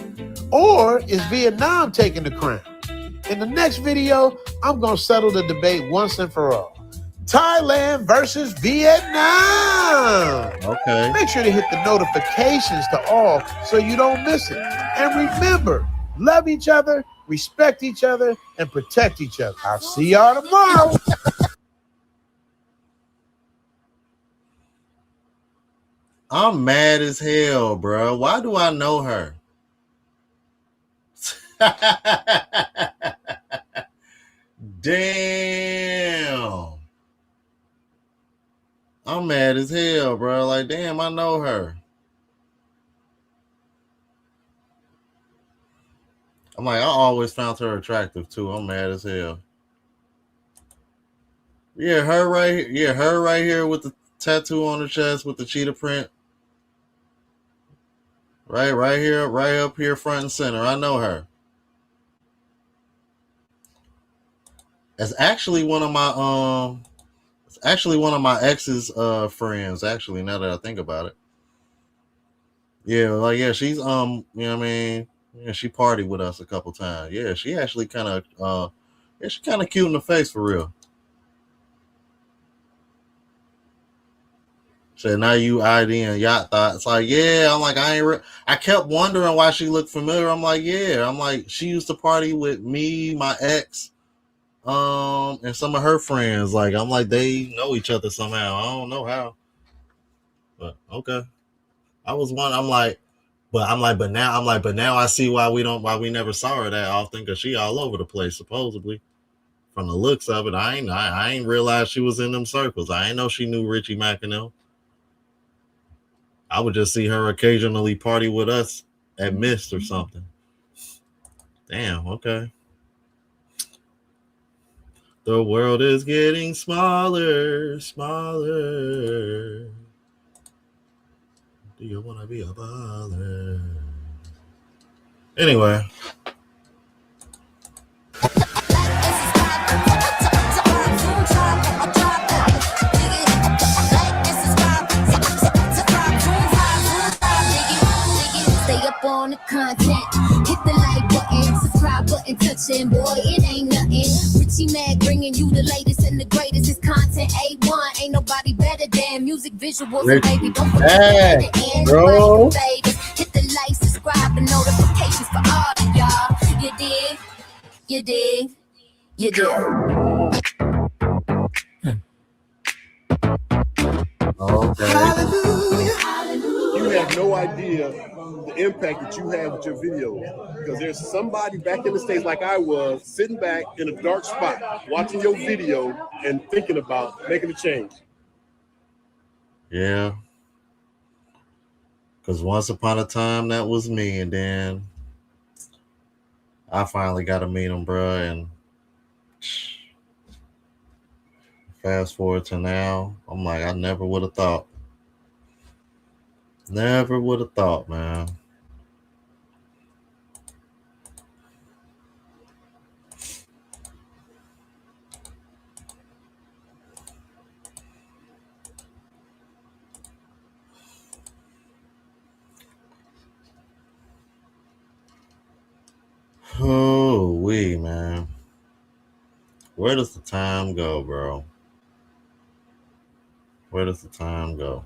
Or is Vietnam taking the crown? In the next video, I'm going to settle the debate once and for all. Thailand versus Vietnam. Okay. Make sure to hit the notifications to all so you don't miss it. And remember, love each other, respect each other, and protect each other. I'll see y'all tomorrow. I'm mad as hell, bro. Why do I know her? Damn. I'm mad as hell, bro. Like, damn, I know her. I'm like, I always found her attractive too. I'm mad as hell. Yeah, her right here. Yeah, her right here with the tattoo on her chest with the cheetah print. Right here, right up here, front and center. I know her. It's actually one of my it's actually one of my ex's friends. Actually, now that I think about it, yeah, like yeah, she's you know what I mean. Yeah, she partied with us a couple times. Yeah, she actually kind of yeah, she kind of cute in the face for real. Said now you ID and yacht thought it's like yeah. I'm like I kept wondering why she looked familiar. I'm like yeah. I'm like she used to party with me, my ex, and some of her friends. Like I'm like they know each other somehow. I don't know how, but okay. I was one. But now I see why we never saw her that often because she all over the place supposedly. From the looks of it, I ain't realized she was in them circles. I ain't know she knew Richie McEnell. I would just see her occasionally party with us at Mist or something. Damn, okay. The world is getting smaller, smaller. Do you want to be a baller? Anyway. On the content, hit the like button, subscribe button, touching, boy, it ain't nothing. Richie Mag bringing you the latest and the greatest. It's content A1, ain't nobody better than music, visuals, and baby, don't forget the end, bro. Hit the like, subscribe, and notifications for all of y'all. You dig? You dig? You dig? Okay. Hallelujah. You have no idea the impact that you have with your videos because there's somebody back in the States like I was sitting back in a dark spot watching your video and thinking about making a change. Yeah. Because once upon a time, that was me. And then I finally got to meet him, bruh. And fast forward to now, I'm like, I never would have thought. Never would have thought, man. Oh, man. Where does the time go, bro? Where does the time go?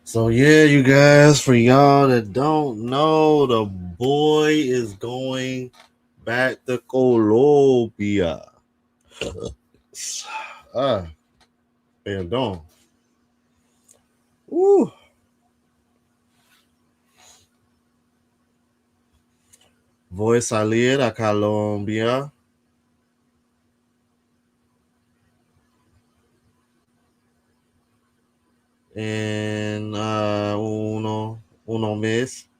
So yeah, you guys, for y'all that don't know, the boy is going back to Colombia. Ah, perdón. Uh, Voy salir a Colombia en uno mes.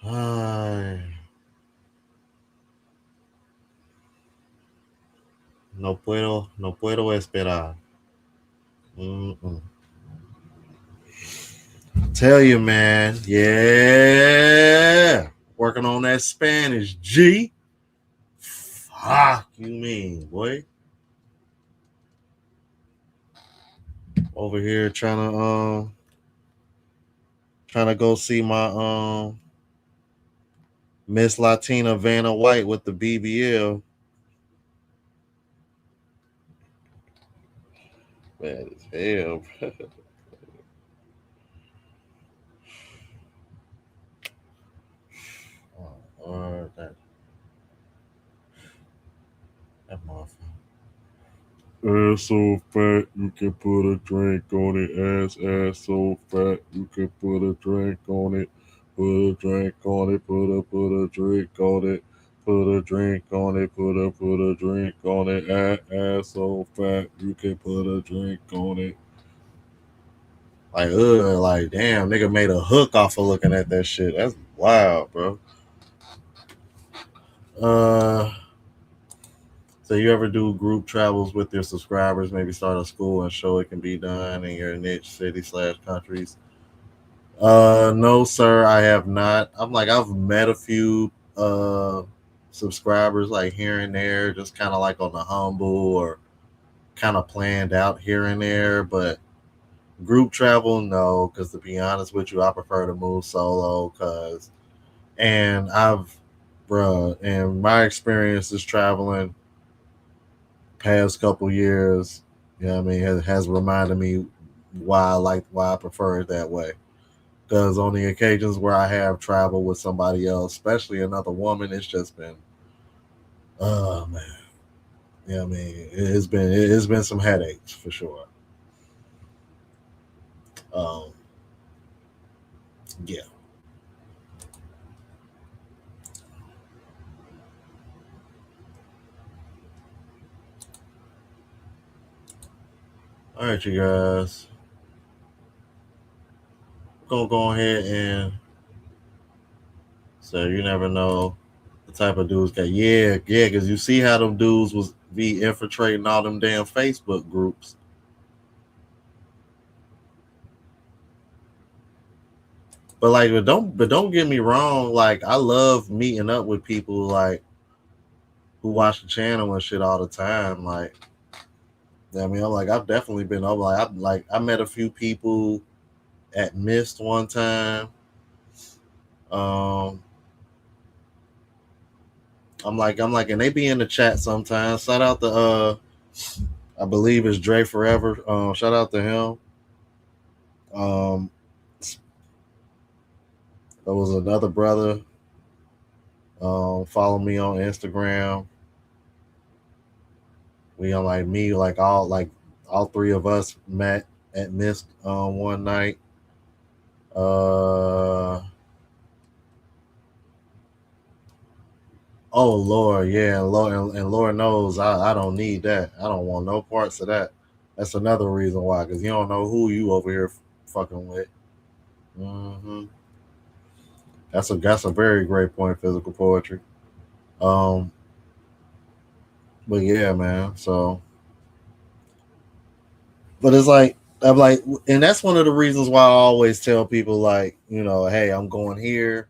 Ay, no puedo esperar. Mm-mm. Tell you, man. Yeah. Working on that Spanish. G. Fuck you mean, boy. Over here trying to go see my Miss Latina Vanna White with the BBL. Bad as hell. Oh, Lord, that motherfucker. Ass so fat you can put a drink on it. Ass so fat you can put a drink on it. Put a drink on it. Put a drink on it. Put a drink on it. Put a drink on it. Ass so fat you can put a drink on it. Like damn, nigga made a hook off of looking at that shit. That's wild, bro. Uh, so you ever do group travels with your subscribers? Maybe start a school and show it can be done in your niche city/countries. No, sir, I have not. I've met a few subscribers like here and there, just kind of like on the humble or kind of planned out here and there, but group travel, no, because to be honest with you, I prefer to move solo. And I've, bruh, and my experiences traveling past couple years, you know what I mean, has reminded me why I prefer it that way. Because on the occasions where I have traveled with somebody else, especially another woman, it's just been, oh man, you know what I mean, it's been some headaches for sure. Um, yeah. All right, you guys, gonna go ahead and so you never know the type of dudes got. Yeah, because you see how them dudes was be infiltrating all them damn Facebook groups. But don't get me wrong. Like I love meeting up with people like who watch the channel and shit all the time. Like I mean, I'm like I've definitely been over. I met a few people at Mist one time. Um, and they be in the chat sometimes. Shout out to I believe it's Dre Forever. Shout out to him. Um, there was another brother. Follow me on Instagram. We on all three of us met at Mist one night. Uh, Oh Lord, yeah, and Lord knows I don't need that. I don't want no parts of that. That's another reason why, because you don't know who you over here fucking with. hmm that's a very great point. Physical poetry. Um, but yeah, man. So, but it's like I'm like, and that's one of the reasons why I always tell people like, hey, I'm going here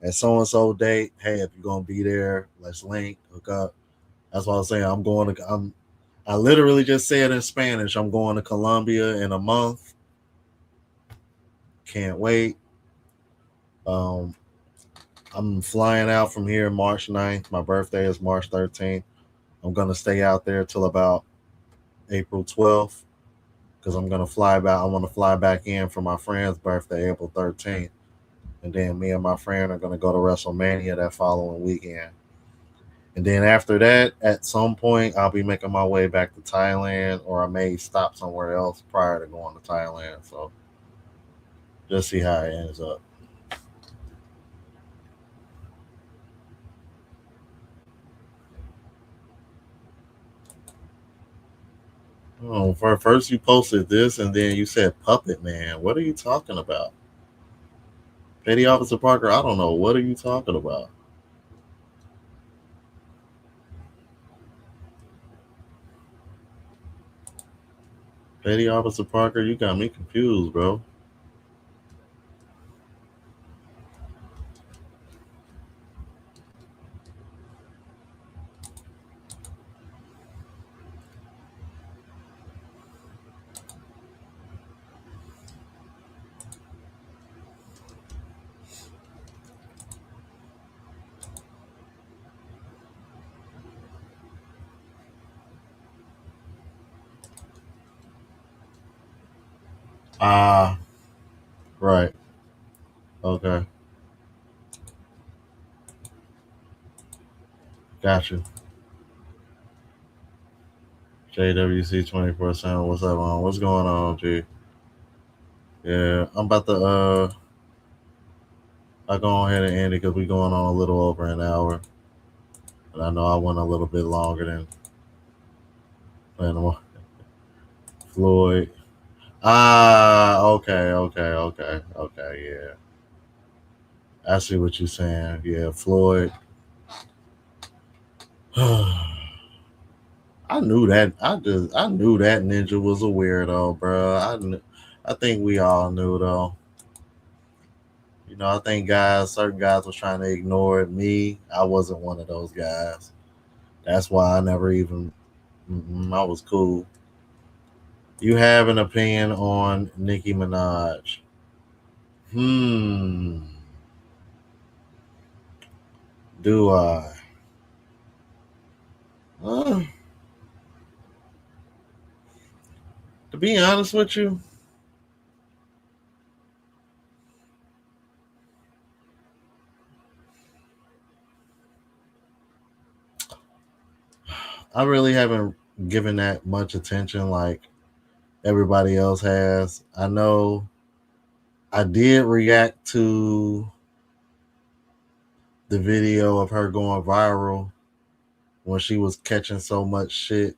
at so and so date. Hey, if you're gonna be there, let's link, hook up. That's what I'm saying. I literally just said in Spanish, I'm going to Colombia in a month. Can't wait. Um, I'm flying out from here March 9th. My birthday is March 13th. I'm going to stay out there till about April 12th because I'm going to fly back. I want to fly back in for my friend's birthday, April 13th. And then me and my friend are going to go to WrestleMania that following weekend. And then after that, at some point, I'll be making my way back to Thailand, or I may stop somewhere else prior to going to Thailand. So just see how it ends up. Oh, first you posted this, and then you said Puppet Man. What are you talking about? Petty Officer Parker, I don't know. What are you talking about? Petty Officer Parker, you got me confused, bro. Ah, right. Okay. Gotcha. JWC 24/7. What's up, on? What's going on, G? Yeah, I'm about to I go ahead and end it because we're going on a little over an hour. But I know I went a little bit longer than planned. Floyd. Ah, okay, yeah. I see what you're saying. Yeah, Floyd. I knew that. I knew that ninja was a weirdo, bro. I think we all knew though. I think certain guys was trying to ignore it. Me, I wasn't one of those guys. That's why I never even. I was cool. You have an opinion on Nicki Minaj? Hmm. Do I? Uh, to be honest with you, I really haven't given that much attention like everybody else has. I know I did react to the video of her going viral when she was catching so much shit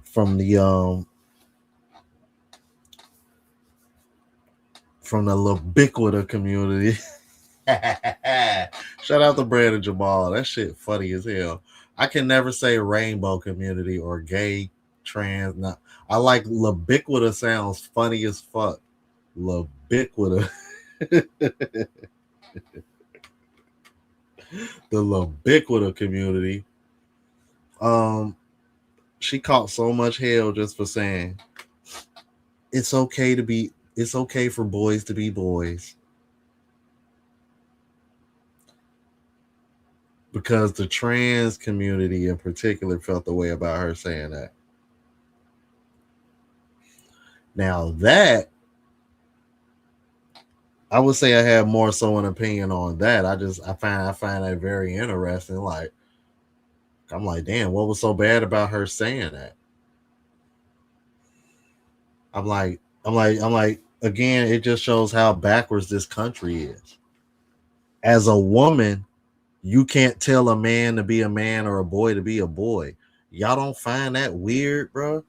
from the Labiquita community. Shout out to Brandon Jamal. That shit funny as hell. I can never say rainbow community or gay, trans. Not. I like Labiquita sounds funny as fuck. Labiquita. The Labiquita community. Um, she caught so much hell just for saying it's okay for boys to be boys. Because the trans community in particular felt the way about her saying that. Now that I would say I have more so an opinion on that. I find that very interesting. Like I'm like, damn, what was so bad about her saying that? I'm like, again, it just shows how backwards this country is. As a woman, You can't tell a man to be a man or a boy to be a boy. Y'all don't find that weird, bro?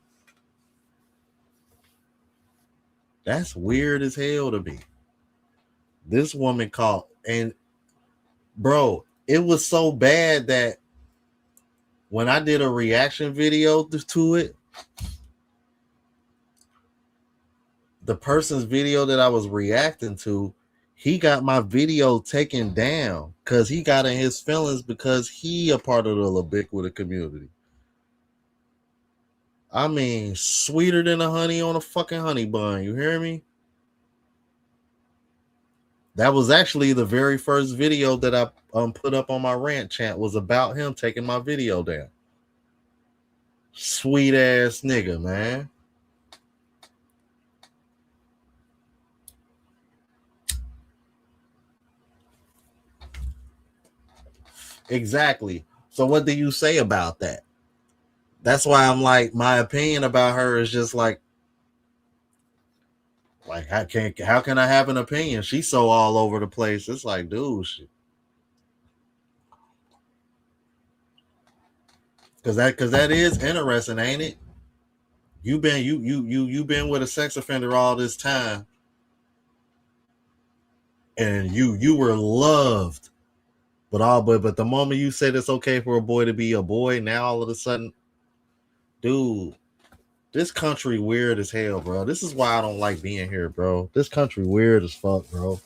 That's weird as hell to me. This woman called, and bro, it was so bad that when I did a reaction video to it, the person's video that I was reacting to, he got my video taken down because he got in his feelings because he a part of the ubiquitous community. I mean, sweeter than a honey on a fucking honey bun. You hear me? That was actually the very first video that I put up on my rant chant was about him taking my video down. Sweet ass nigga, man. Exactly. So what do you say about that? That's why I'm like, my opinion about her is just like how can I have an opinion? She's so all over the place. It's like, dude, because that is interesting, ain't it? You been with a sex offender all this time, and you were loved, but the moment you said it's okay for a boy to be a boy, now all of a sudden, dude, this country weird as hell, bro. This is why I don't like being here, bro. This country weird as fuck, bro.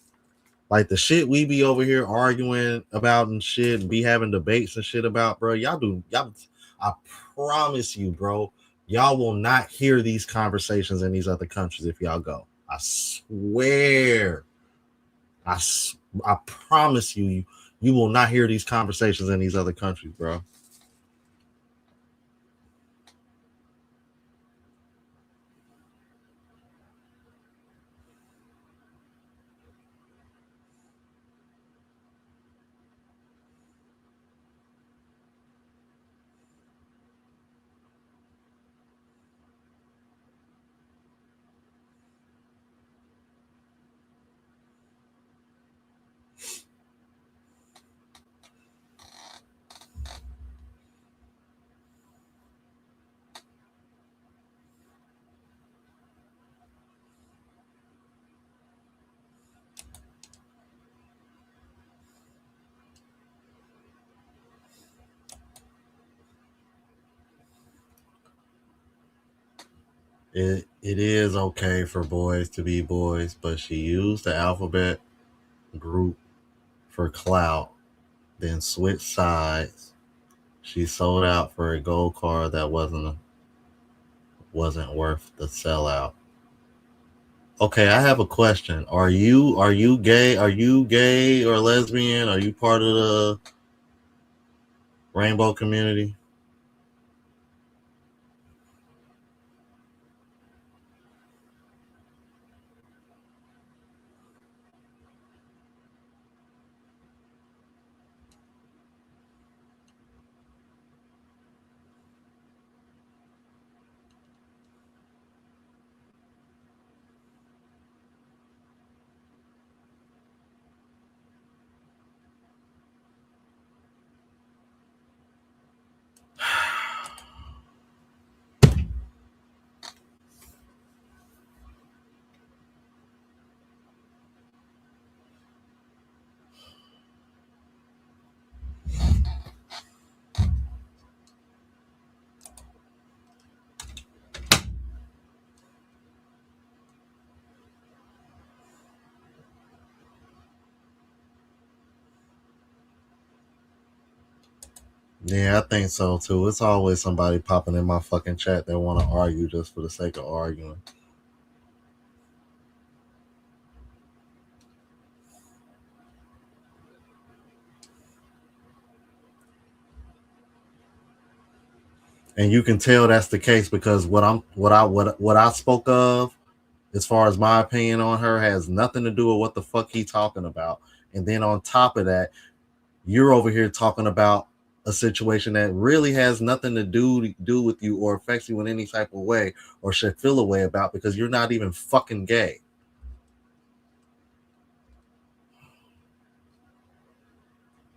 Like the shit we be over here arguing about and shit and be having debates and shit about, bro. Y'all, I promise you, bro, y'all will not hear these conversations in these other countries if y'all go. I swear. I promise you will not hear these conversations in these other countries, bro. It is okay for boys to be boys, but she used the alphabet group for clout, then switched sides. She sold out for a gold card that wasn't worth the sellout. Okay, I have a question. Are you gay? Are you gay or lesbian? Are you part of the rainbow community? Yeah, I think so too. It's always somebody popping in my fucking chat that want to argue just for the sake of arguing. And you can tell that's the case because what I spoke of as far as my opinion on her has nothing to do with what the fuck he talking about. And then on top of that, you're over here talking about a situation that really has nothing to do with you or affects you in any type of way or should feel a way about because you're not even fucking gay.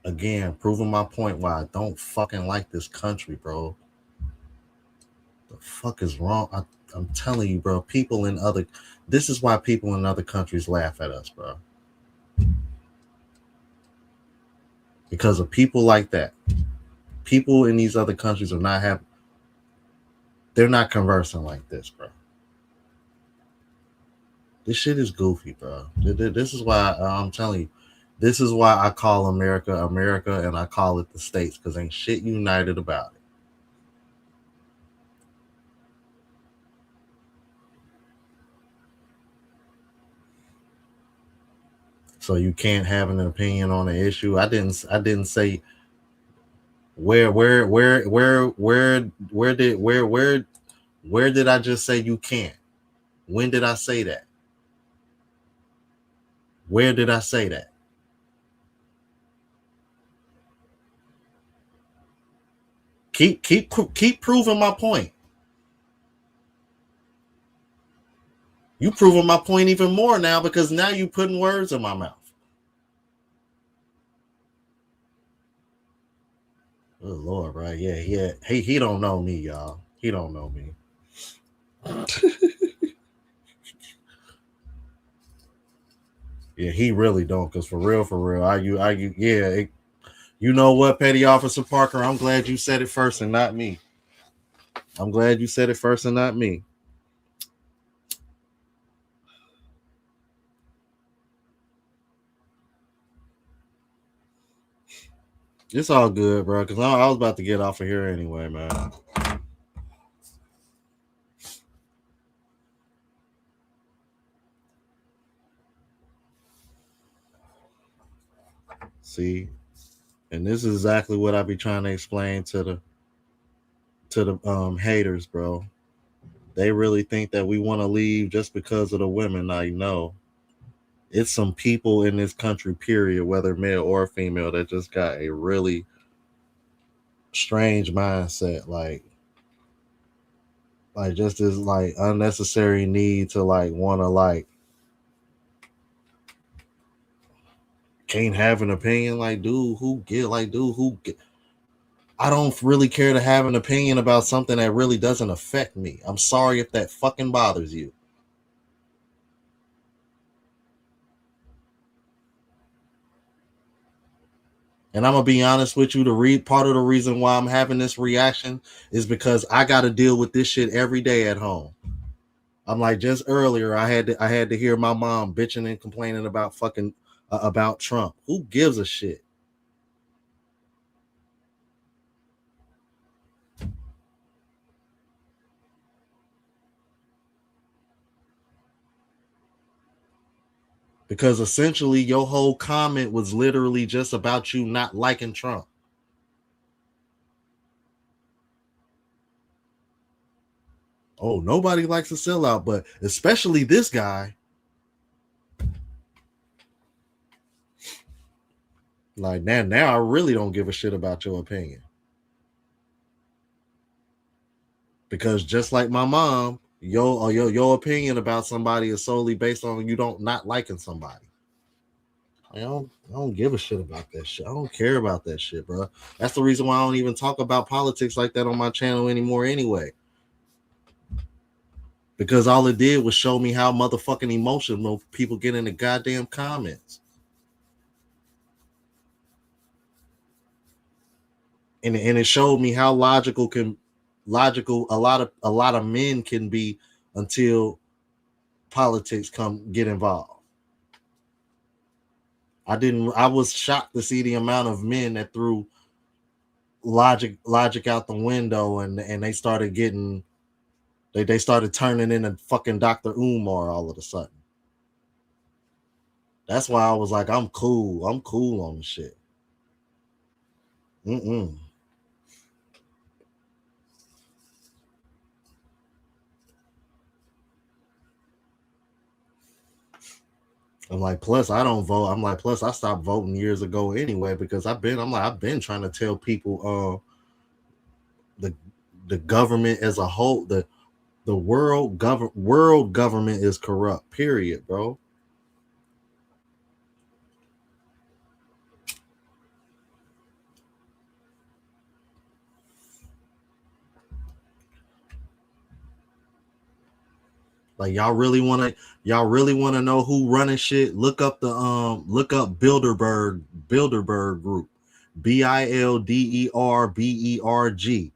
Again, proving my point why I don't fucking like this country, bro. The fuck is wrong? I'm telling you, bro. This is why people in other countries laugh at us, bro. Because of people like that. People in these other countries they're not conversing like this, bro. This shit is goofy, bro. This is why I'm telling you. This is why I call America America and I call it the States, because ain't shit united about it. So you can't have an opinion on an issue. I didn't say where did I just say you can't? When did I say that? Where did I say that? Keep proving my point. You proving my point even more now, because now you putting words in my mouth. Oh Lord, right? Yeah. He don't know me, y'all. He don't know me. Yeah, he really don't. Cause for real, argue. Yeah, you know what, Petty Officer Parker? I'm glad you said it first and not me. I'm glad you said it first and not me. It's all good, bro. Cause I was about to get off of here anyway, man. See, and this is exactly what I be trying to explain to the haters, bro. They really think that we want to leave just because of the women. I know it's some people in this country, period, whether male or female, that just got a really strange mindset, like just this like unnecessary need to like want to like can't have an opinion. Like, dude, who get? I don't really care to have an opinion about something that really doesn't affect me. I'm sorry if that fucking bothers you. And I'm gonna be honest with you. Part of the reason why I'm having this reaction is because I got to deal with this shit every day at home. I'm like, just earlier, I had to hear my mom bitching and complaining about fucking about Trump. Who gives a shit? Because essentially your whole comment was literally just about you not liking Trump. Oh, nobody likes a sellout, but especially this guy. Like, now I really don't give a shit about your opinion. Because just like my mom, your opinion about somebody is solely based on you not liking somebody. I don't give a shit about that shit. I don't care about that shit, bro. That's the reason why I don't even talk about politics like that on my channel anymore anyway. Because all it did was show me how motherfucking emotional people get in the goddamn comments. And it showed me how logical a lot of men can be until politics get involved. I was shocked to see the amount of men that threw logic out the window and they started getting they started turning into fucking Dr. Umar all of a sudden. That's why I was like, I'm cool on the shit. I'm like, plus I don't vote. I'm like, plus I stopped voting years ago anyway, because I've been trying to tell people the government as a whole, the world government is corrupt, period, bro. Like y'all really wanna know who running shit? Look up Bilderberg Group. Bilderberg.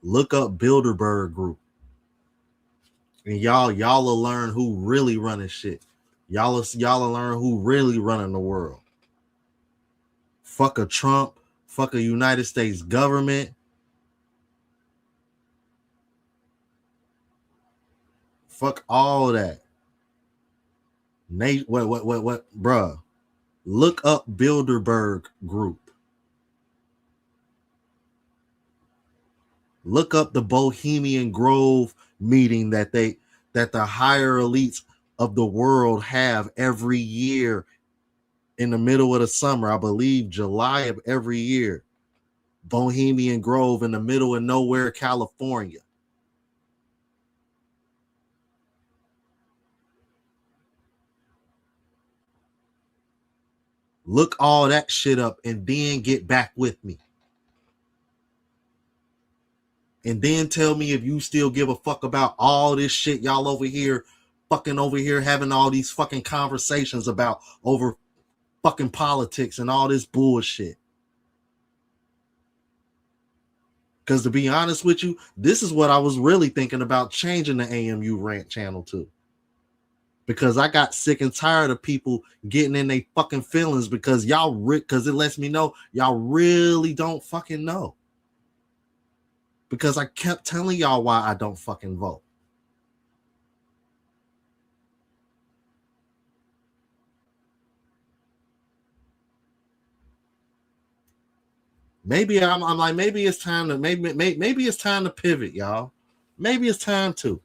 Look up Bilderberg Group. And y'all will learn who really running shit. Y'all will learn who really running the world. Fuck a Trump, fuck a United States government. Fuck all that. Nate, what, bruh? Look up Bilderberg Group. Look up the Bohemian Grove meeting that the higher elites of the world have every year in the middle of the summer. I believe July of every year. Bohemian Grove in the middle of nowhere, California. Look all that shit up and then get back with me. And then tell me if you still give a fuck about all this shit y'all over here having all these fucking conversations about over fucking politics and all this bullshit. Because to be honest with you, this is what I was really thinking about changing the AMU rant channel to. Because I got sick and tired of people getting in their fucking feelings because because it lets me know y'all really don't fucking know. Because I kept telling y'all why I don't fucking vote. Maybe I'm like, maybe it's time to maybe it's time to pivot, y'all. Maybe it's time to.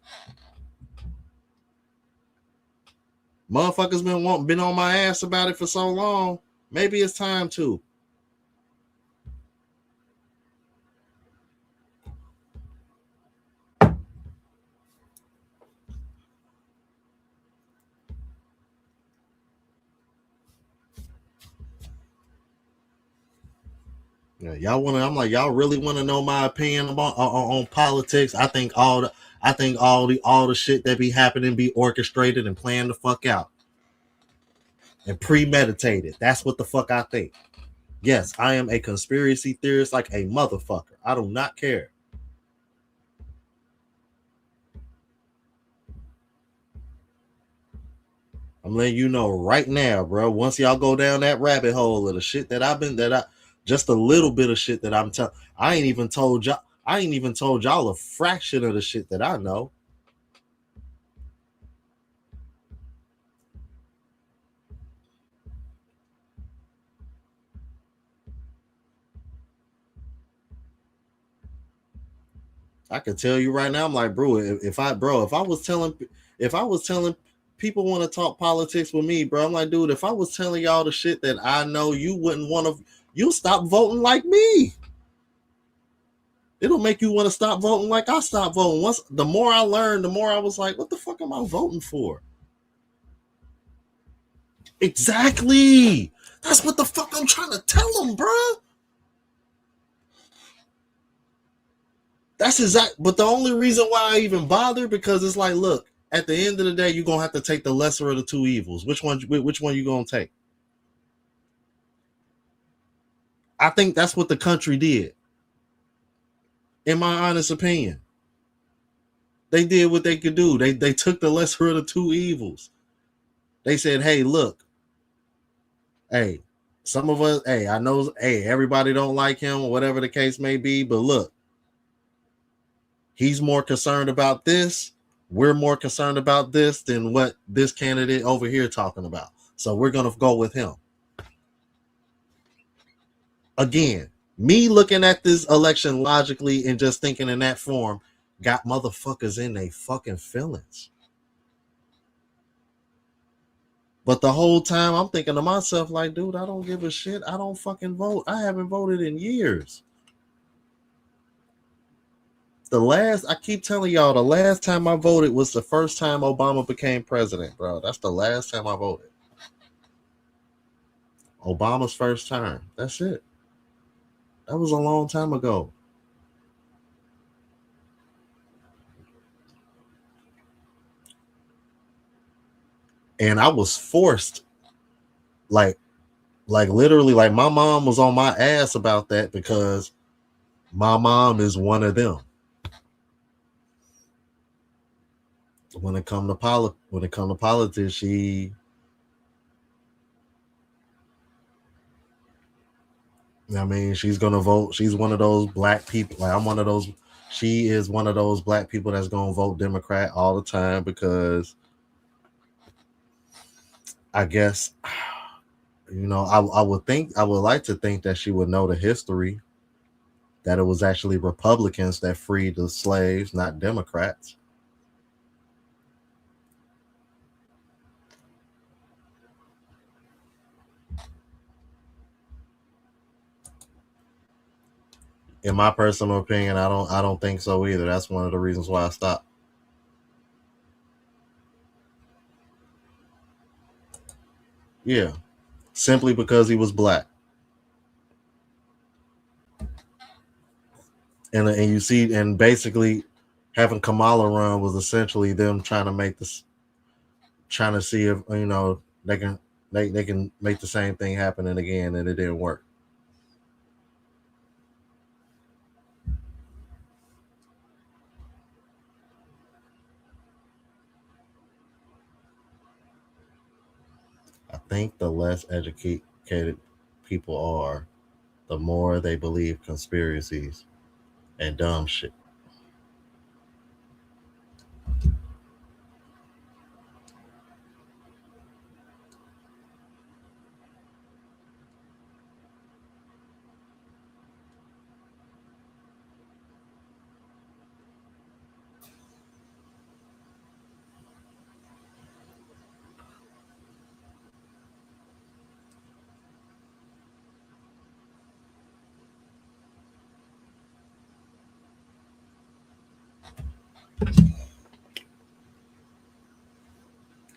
Motherfuckers been on my ass about it for so long. Maybe it's time to. Yeah, y'all really want to know my opinion on politics? I think all the shit that be happening be orchestrated and planned the fuck out and premeditated. That's what the fuck I think. Yes, I am a conspiracy theorist like a motherfucker. I do not care. I'm letting you know right now, bro. Once y'all go down that rabbit hole of the shit just a little bit of shit that I'm telling, I ain't even told y'all a fraction of the shit that I know. I can tell you right now, I'm like, bro, if I was telling people want to talk politics with me, bro, I'm like, dude, if I was telling y'all the shit that I know, you wouldn't want to, you stop voting like me. It'll make you want to stop voting like I stopped voting. The more I learned, the more I was like, what the fuck am I voting for? Exactly. That's what the fuck I'm trying to tell them, bro. That's exact. But the only reason why I even bother, because it's like, look, at the end of the day, you're gonna have to take the lesser of the two evils. Which one you gonna take? I think that's what the country did. In my honest opinion, they did what they could do. They took the lesser of the two evils. They said, hey, look, hey, some of us, hey, I know, hey, everybody don't like him or whatever the case may be, but look, he's more concerned about this. We're more concerned about this than what this candidate over here talking about. So we're going to go with him. Again, me looking at this election logically and just thinking in that form got motherfuckers in their fucking feelings. But the whole time I'm thinking to myself like, dude, I don't give a shit. I don't fucking vote. I haven't voted in years. I keep telling y'all, the last time I voted was the first time Obama became president, bro. That's the last time I voted. Obama's first term. That's it. That was a long time ago. And I was forced, like literally, like my mom was on my ass about that because my mom is one of them. When it come to politics, I mean, she's gonna vote. She's one of those black people. Like I'm one of those. She is one of those black people that's gonna vote Democrat all the time because I guess I would like to think that she would know the history, that it was actually Republicans that freed the slaves, not Democrats. In my personal opinion, I don't think so either. That's one of the reasons why I stopped. Yeah, simply because he was black. And you see, and basically having Kamala run was essentially them trying to make this, trying to see if they can make the same thing happen and again, and it didn't work. I think the less educated people are, the more they believe conspiracies and dumb shit.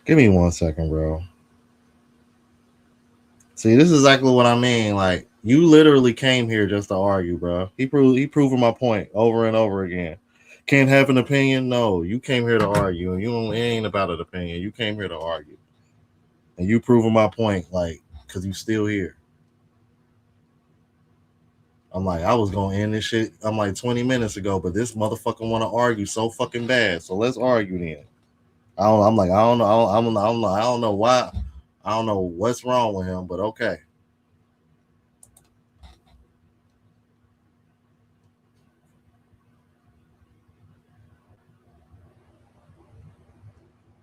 Give me 1 second, bro. See, this is exactly what I mean. Like, you literally came here just to argue, bro. He proving my point over and over again. Can't have an opinion? No, you came here to argue, and it ain't about an opinion. You came here to argue, and you proving my point, like, cause you still here. I'm like, I was gonna end this shit. I'm like 20 minutes ago, but this motherfucker want to argue so fucking bad. So let's argue then. I'm like, I don't know. I don't know why. I don't know what's wrong with him, but okay.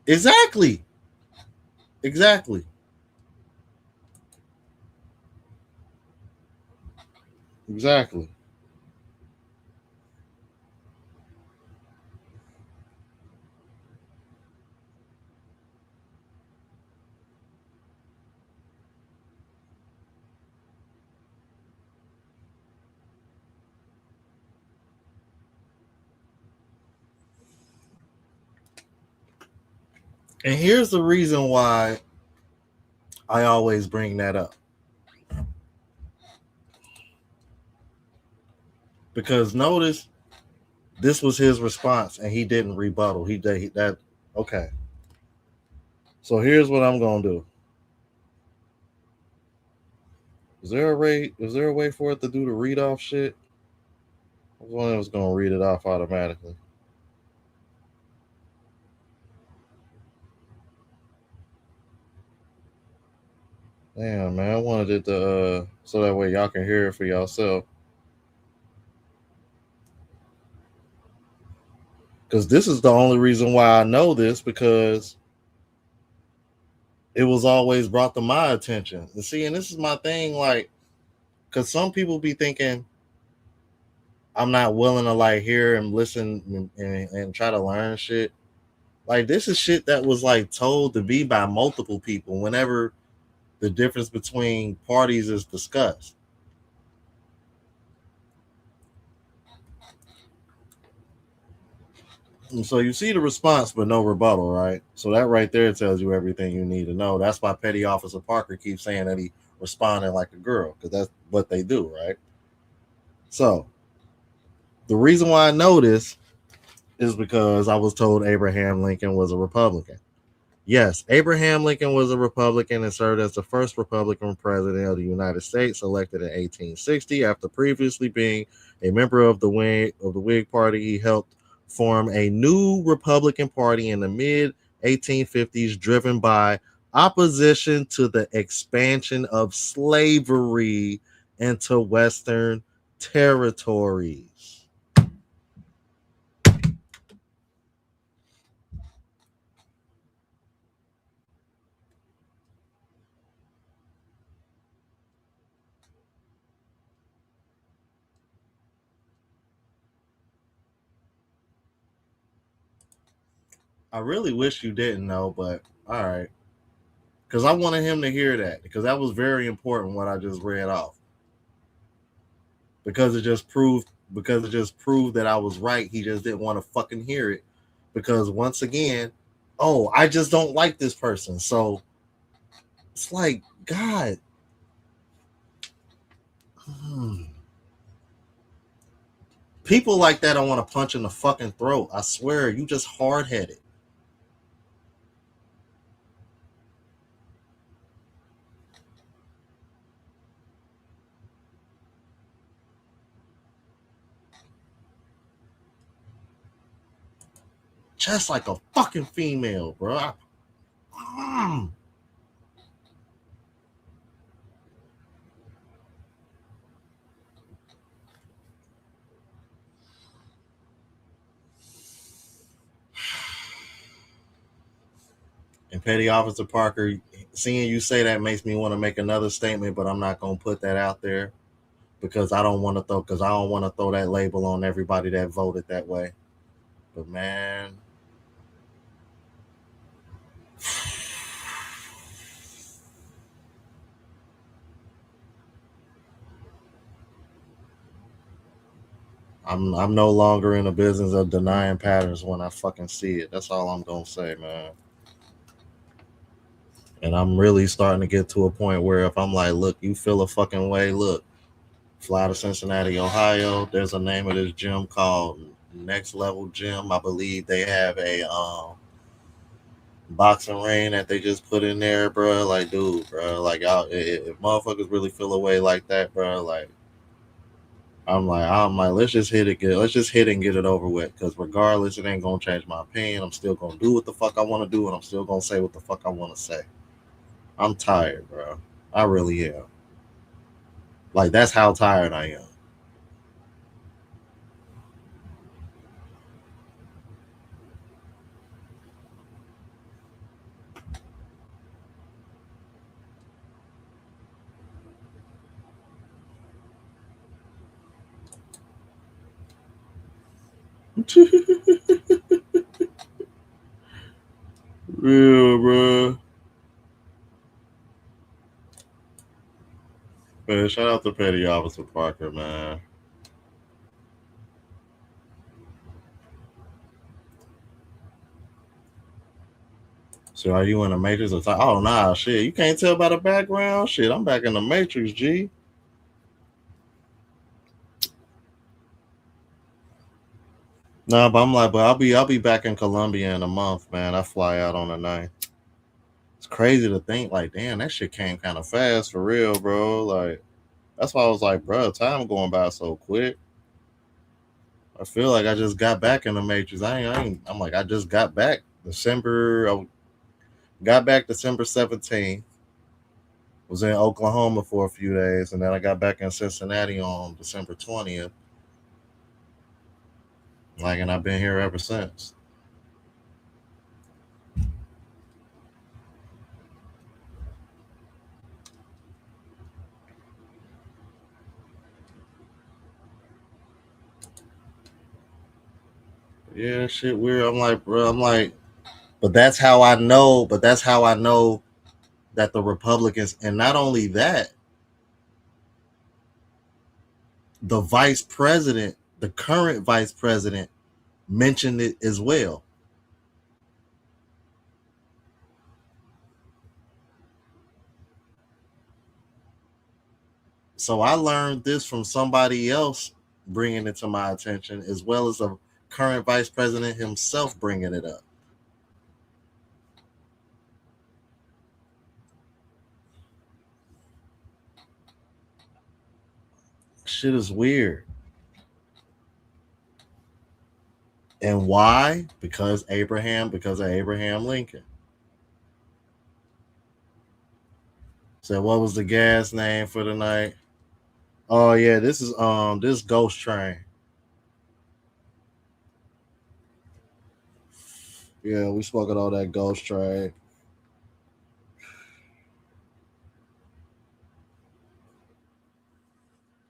Exactly. Exactly. Exactly. And here's the reason why I always bring that up. Because notice this was his response and he didn't rebuttal. He did that. Okay. So here's what I'm gonna do. Is there a way for it to do the read off shit? I was wondering if it was gonna read it off automatically. Damn, man, I wanted it to so that way y'all can hear it for yourself. Because this is the only reason why I know this, because it was always brought to my attention. And see, and this is my thing, like, because some people be thinking I'm not willing to like hear and listen and try to learn shit. Like, this is shit that was like told to be by multiple people whenever the difference between parties is discussed. And so you see the response, but no rebuttal, right? So that right there tells you everything you need to know. That's why Petty Officer Parker keeps saying that he responded like a girl, because that's what they do, right? So the reason why I know this is because I was told Abraham Lincoln was a Republican. Yes, Abraham Lincoln was a Republican and served as the first Republican president of the United States, elected in 1860. After previously being a member of the Whig Party, he helped form a new Republican Party in the mid 1850s, driven by opposition to the expansion of slavery into Western territories. I really wish you didn't know, but all right. Because I wanted him to hear that because that was very important what I just read off. Because it just proved that I was right. He just didn't want to fucking hear it because once again, oh, I just don't like this person. So it's like God. Hmm. People like that I want to punch in the fucking throat. I swear, you just hard headed. Just like a fucking female, bro. Mm. And Petty Officer Parker, seeing you say that makes me want to make another statement, but I'm not gonna put that out there because I don't want to throw that label on everybody that voted that way. But man, I'm no longer in the business of denying patterns when I fucking see it. That's all I'm gonna say, man. And I'm really starting to get to a point where if I'm like, look, you feel a fucking way, look, fly to Cincinnati, Ohio. There's a name of this gym called Next Level Gym. I believe they have a boxing ring that they just put in there, bro. Like, dude, bro, like, y'all, if motherfuckers really feel a way like that, bro, like, I'm like, let's just hit it and get it over with. Because regardless, it ain't gonna change my opinion. I'm still gonna do what the fuck I want to do, and I'm still gonna say what the fuck I want to say. I'm tired, bro. I really am. Like, that's how tired I am. Real, bro. Man, shout out to Petty Officer Parker, man. So are you in the Matrix? Or oh nah, shit. You can't tell by the background. Shit, I'm back in the Matrix, G. Nah, but I'm like, but I'll be back in Colombia in a month, man. I fly out on the 9th. It's crazy to think, like, damn, that shit came kind of fast for real, bro. Like, that's why I was like, bro, time going by so quick. I feel like I just got back in the Matrix. I'm like, I just got back I got back December 17th. Was in Oklahoma for a few days, and then I got back in Cincinnati on December 20th. Like, and I've been here ever since. Yeah, shit weird. I'm like, bro, I'm like, but that's how I know. But that's how I know that the Republicans, and not only that, the vice president, the current vice president, mentioned it as well. So I learned this from somebody else bringing it to my attention, as well as the current vice president himself bringing it up. shit is weird. And why? Because of Abraham Lincoln. So what was the gas name for the night? Oh yeah, this Ghost Train. Yeah, we spoke of all that Ghost Train.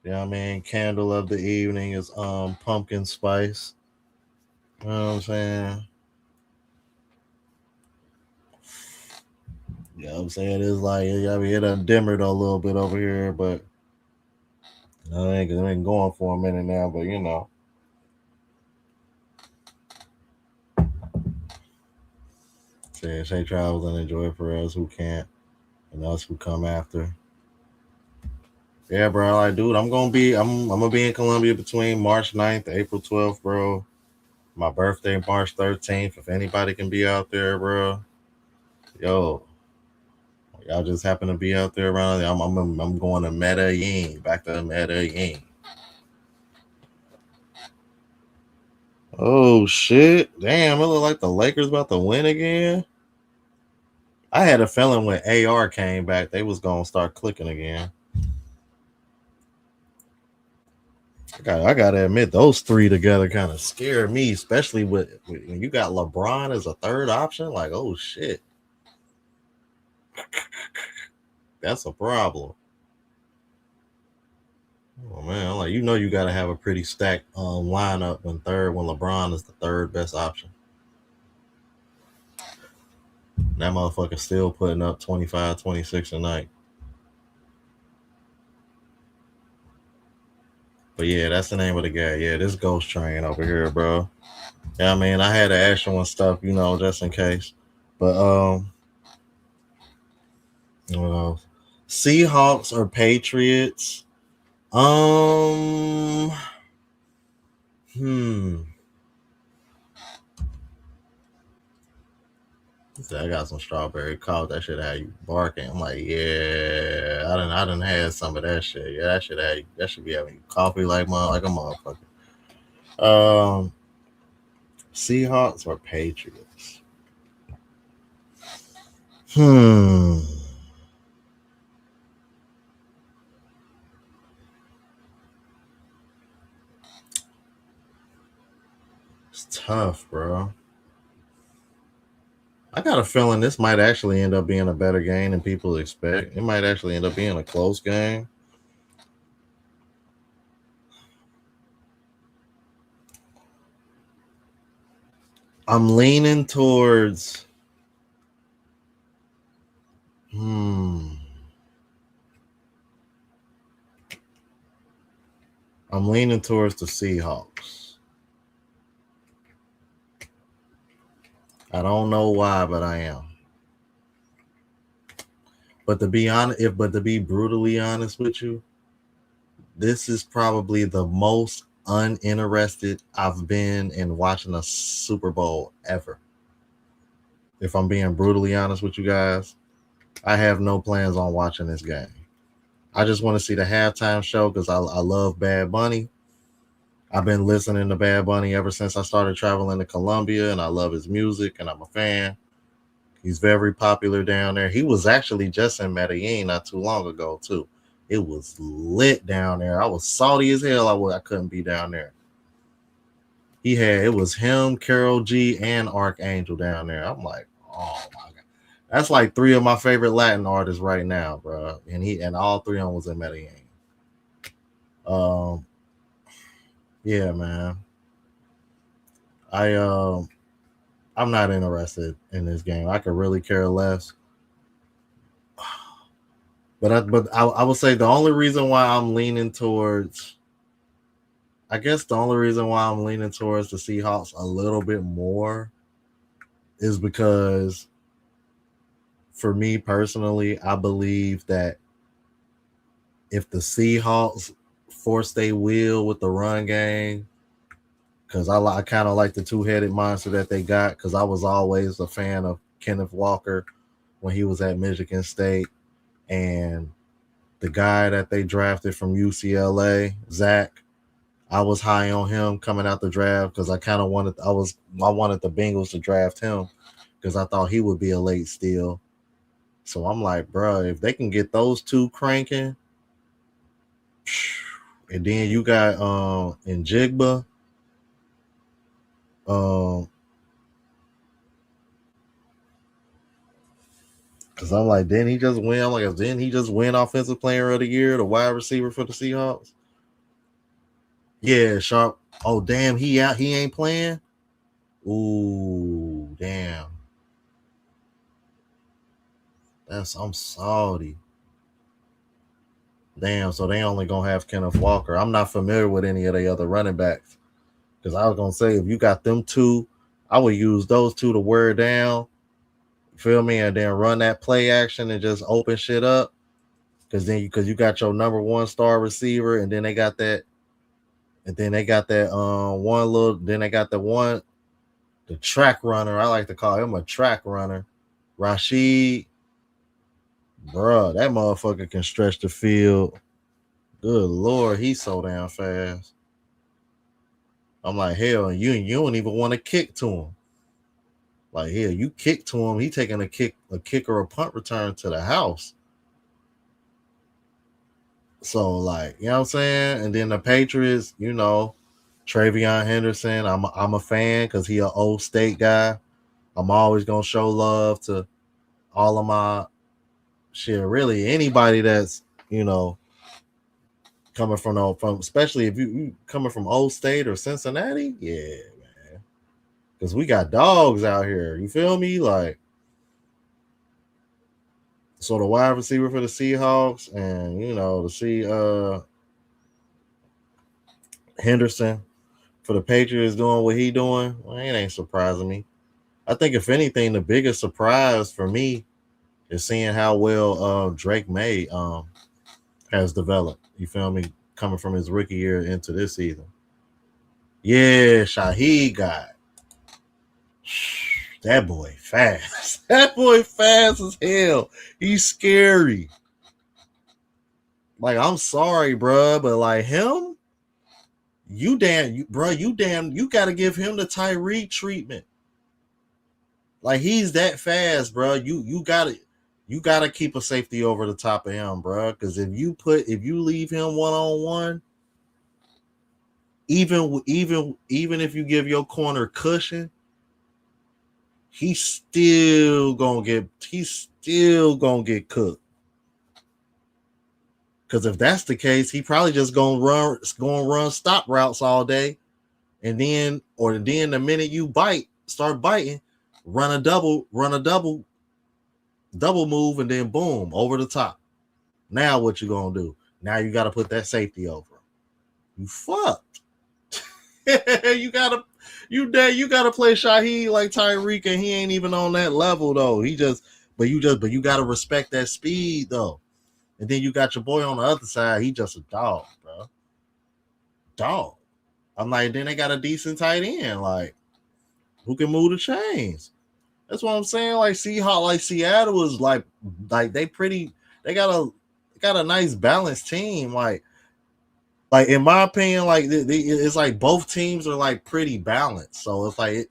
Yeah, I mean, candle of the evening is pumpkin spice. You know what I'm saying? Yeah, I'm saying it's like I mean it done dimmered a little bit over here, but it ain't going for a minute now. But you know, say travels and enjoy for us who can't, and us who come after. Yeah, bro. Like, dude, I'm gonna be in Colombia between March 9th to April 12th, bro. My birthday, March 13th. If anybody can be out there, bro, yo, y'all just happen to be out there around. I'm going to Medellin, back to Medellin. Oh shit! Damn, it look like the Lakers about to win again. I had a feeling when AR came back, they was gonna start clicking again. I gotta admit, those three together kind of scared me, especially when you got LeBron as a third option. Like, oh shit, that's a problem. Oh man, like you gotta have a pretty stacked lineup when LeBron is the third best option. That motherfucker still putting up 25, 26 a night. But yeah, that's the name of the guy. Yeah, this Ghost Train over here, bro. Yeah, I mean, I had to extra one stuff, just in case. But what else? Seahawks or Patriots? Um, hmm. I got some strawberry cough. That shit had you barking. I'm like, yeah, I done had some of that shit. Yeah, that should be having you coffee like a motherfucker. Um, Seahawks or Patriots? Hmm. It's tough, bro. I got a feeling this might actually end up being a better game than people expect. It might actually end up being a close game. I'm leaning towards. I'm leaning towards the Seahawks. I don't know why, but I am. But to be brutally honest with you, this is probably the most uninterested I've been in watching a Super Bowl ever. If I'm being brutally honest with you guys, I have no plans on watching this game. I just want to see the halftime show because I love Bad Bunny. I've been listening to Bad Bunny ever since I started traveling to Colombia, and I love his music, and I'm a fan. He's very popular down there. He was actually just in Medellin not too long ago, too. It was lit down there. I was salty as hell. I couldn't be down there. It was him, Carol G, and Archangel down there. I'm like, oh my god, that's like three of my favorite Latin artists right now, bro. And all three of them was in Medellin. Yeah, man. I'm not interested in this game. I could really care less. But I would say the only reason why I'm leaning towards, I guess the only reason why I'm leaning towards the Seahawks a little bit more is because for me personally, I believe that if the Seahawks force their will with the run game, because I kind of like the two-headed monster that they got, because I was always a fan of Kenneth Walker when he was at Michigan State. And The guy that they drafted from UCLA, Zach. I was high on him coming out the draft because I kind of wanted the Bengals to draft him because I thought he would be a late steal. So I'm like, bro, if they can get those two cranking, and then you got in Jigba, because I'm like, didn't he just win? I'm like, didn't he just win Offensive Player of the Year, the wide receiver for the Seahawks? Yeah, Sharp. Oh damn, he out. He ain't playing. Ooh, damn. I'm salty. Damn, so they only gonna have Kenneth Walker. I'm not familiar with any of the other running backs. Because I was gonna say if you got them two, I would use those two to wear down. Feel me? And then run that play action and just open shit up. Because you got your number one star receiver, and then they got that, one little, then they got the track runner. I like to call him a track runner. Rashid, bruh, that motherfucker can stretch the field. Good Lord, he's so damn fast. I'm like, hell, and you don't even want to kick to him. Like, hell, you kick to him, he taking a kick or a punt return to the house. So, like, you know what I'm saying? And then the Patriots, Travion Henderson, I'm a fan because he an old state guy. I'm always gonna show love to all of my shit. Really, anybody that's coming from especially if you coming from Old State or Cincinnati, yeah, man. Because we got dogs out here. You feel me? Like, so the wide receiver for the Seahawks, and to see Henderson for the Patriots doing what he doing, well, it ain't surprising me. I think if anything, the biggest surprise for me is seeing how well Drake May has developed. You feel me? Coming from his rookie year into this season. Yeah, Shaheed got that boy fast. That boy fast as hell. He's scary. Like, I'm sorry, bro, but like him, you gotta give him the Tyreek treatment. Like, he's that fast, bro. You gotta keep a safety over the top of him, bro. Because if you leave him one-on-one, even if you give your corner cushion, he's still gonna get cooked. Because if that's the case, he probably just gonna run stop routes all day, and then the minute you start biting, run a double move, and then boom, over the top. Now what you gonna do? Now you gotta put that safety over him. You fucked. you gotta play Shaheed like Tyreek, and he ain't even on that level though. But you gotta respect that speed though. And then you got your boy on the other side. He just a dog, bro. Dog. I'm like, then they got a decent tight end, like, who can move the chains. That's what I'm saying. Like, Seattle is like they got a nice balanced team. Like in my opinion, like it's like both teams are like pretty balanced. So it's like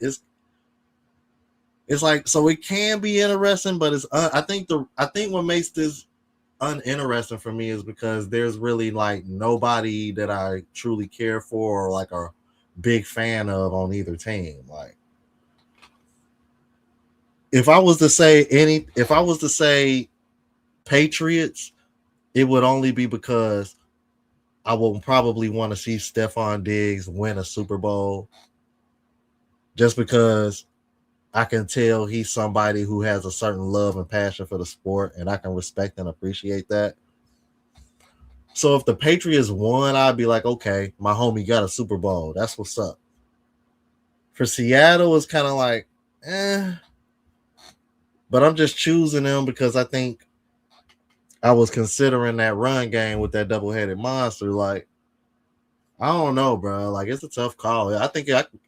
it's like, so it can be interesting, but I think what makes this uninteresting for me is because there's really like nobody that I truly care for or like a big fan of on either team. Like, if I was to say Patriots, it would only be because I will probably want to see Stephon Diggs win a Super Bowl, just because I can tell he's somebody who has a certain love and passion for the sport, and I can respect and appreciate that. So if the Patriots won, I'd be like, okay, my homie got a Super Bowl. That's what's up. For Seattle, it's kind of like, but I'm just choosing them because I think I was considering that run game with that double-headed monster. Like, I don't know, bro. Like, it's a tough call. I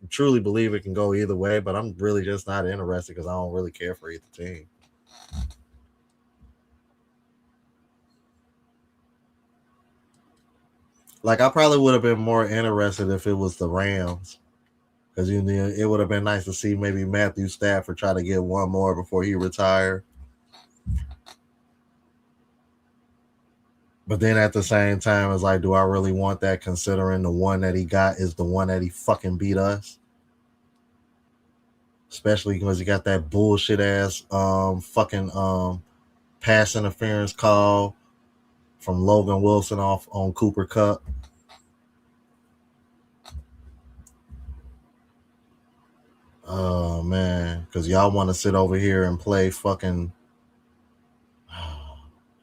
truly believe it can go either way, but I'm really just not interested because I don't really care for either team. Like I probably would have been more interested if it was the Rams, because you know it would have been nice to see maybe Matthew Stafford try to get one more before he retired. But then at the same time, it's like, do I really want that? Considering the one that he got is the one that he fucking beat us, especially because he got that bullshit ass fucking pass interference call from Logan Wilson off on Cooper Cup. Oh man, because y'all want to sit over here and play fucking.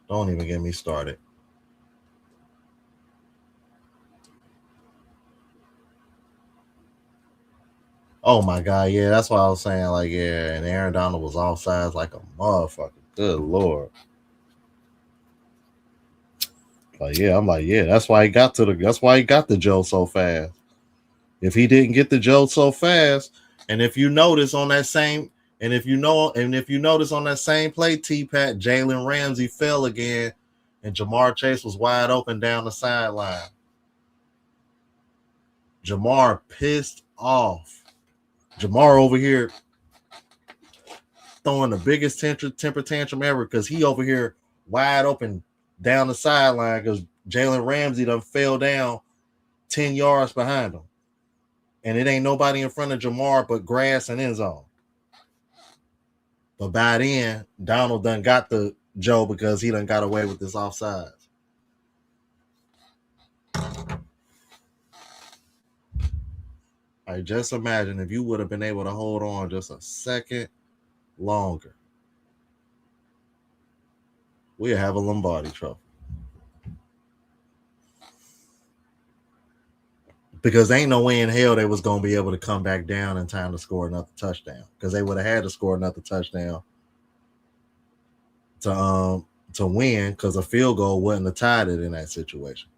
Don't even get me started. Oh my god, yeah, that's what I was saying. Like, yeah, and Aaron Donald was offsides like a motherfucker. Good lord. Like, yeah, I'm like, yeah, that's why he got to the. That's why he got the Joe so fast. If he didn't get the Joe so fast, and if you notice on that same, and if you notice on that same play, T-Pat, Jalen Ramsey fell again, and Jamar Chase was wide open down the sideline. Jamar pissed off. Jamar over here throwing the biggest temper tantrum ever because he over here wide open down the sideline because Jalen Ramsey done fell down 10 yards behind him. And it ain't nobody in front of Jamar but grass and end zone. But by then, Donald done got the Joe because he done got away with this offsides. I just imagine if you would have been able to hold on just a second longer, we'll have a Lombardi trophy. Because ain't no way in hell they was going to be able to come back down in time to score another touchdown. Because they would have had to score another touchdown to win, because a field goal wouldn't have tied it in that situation.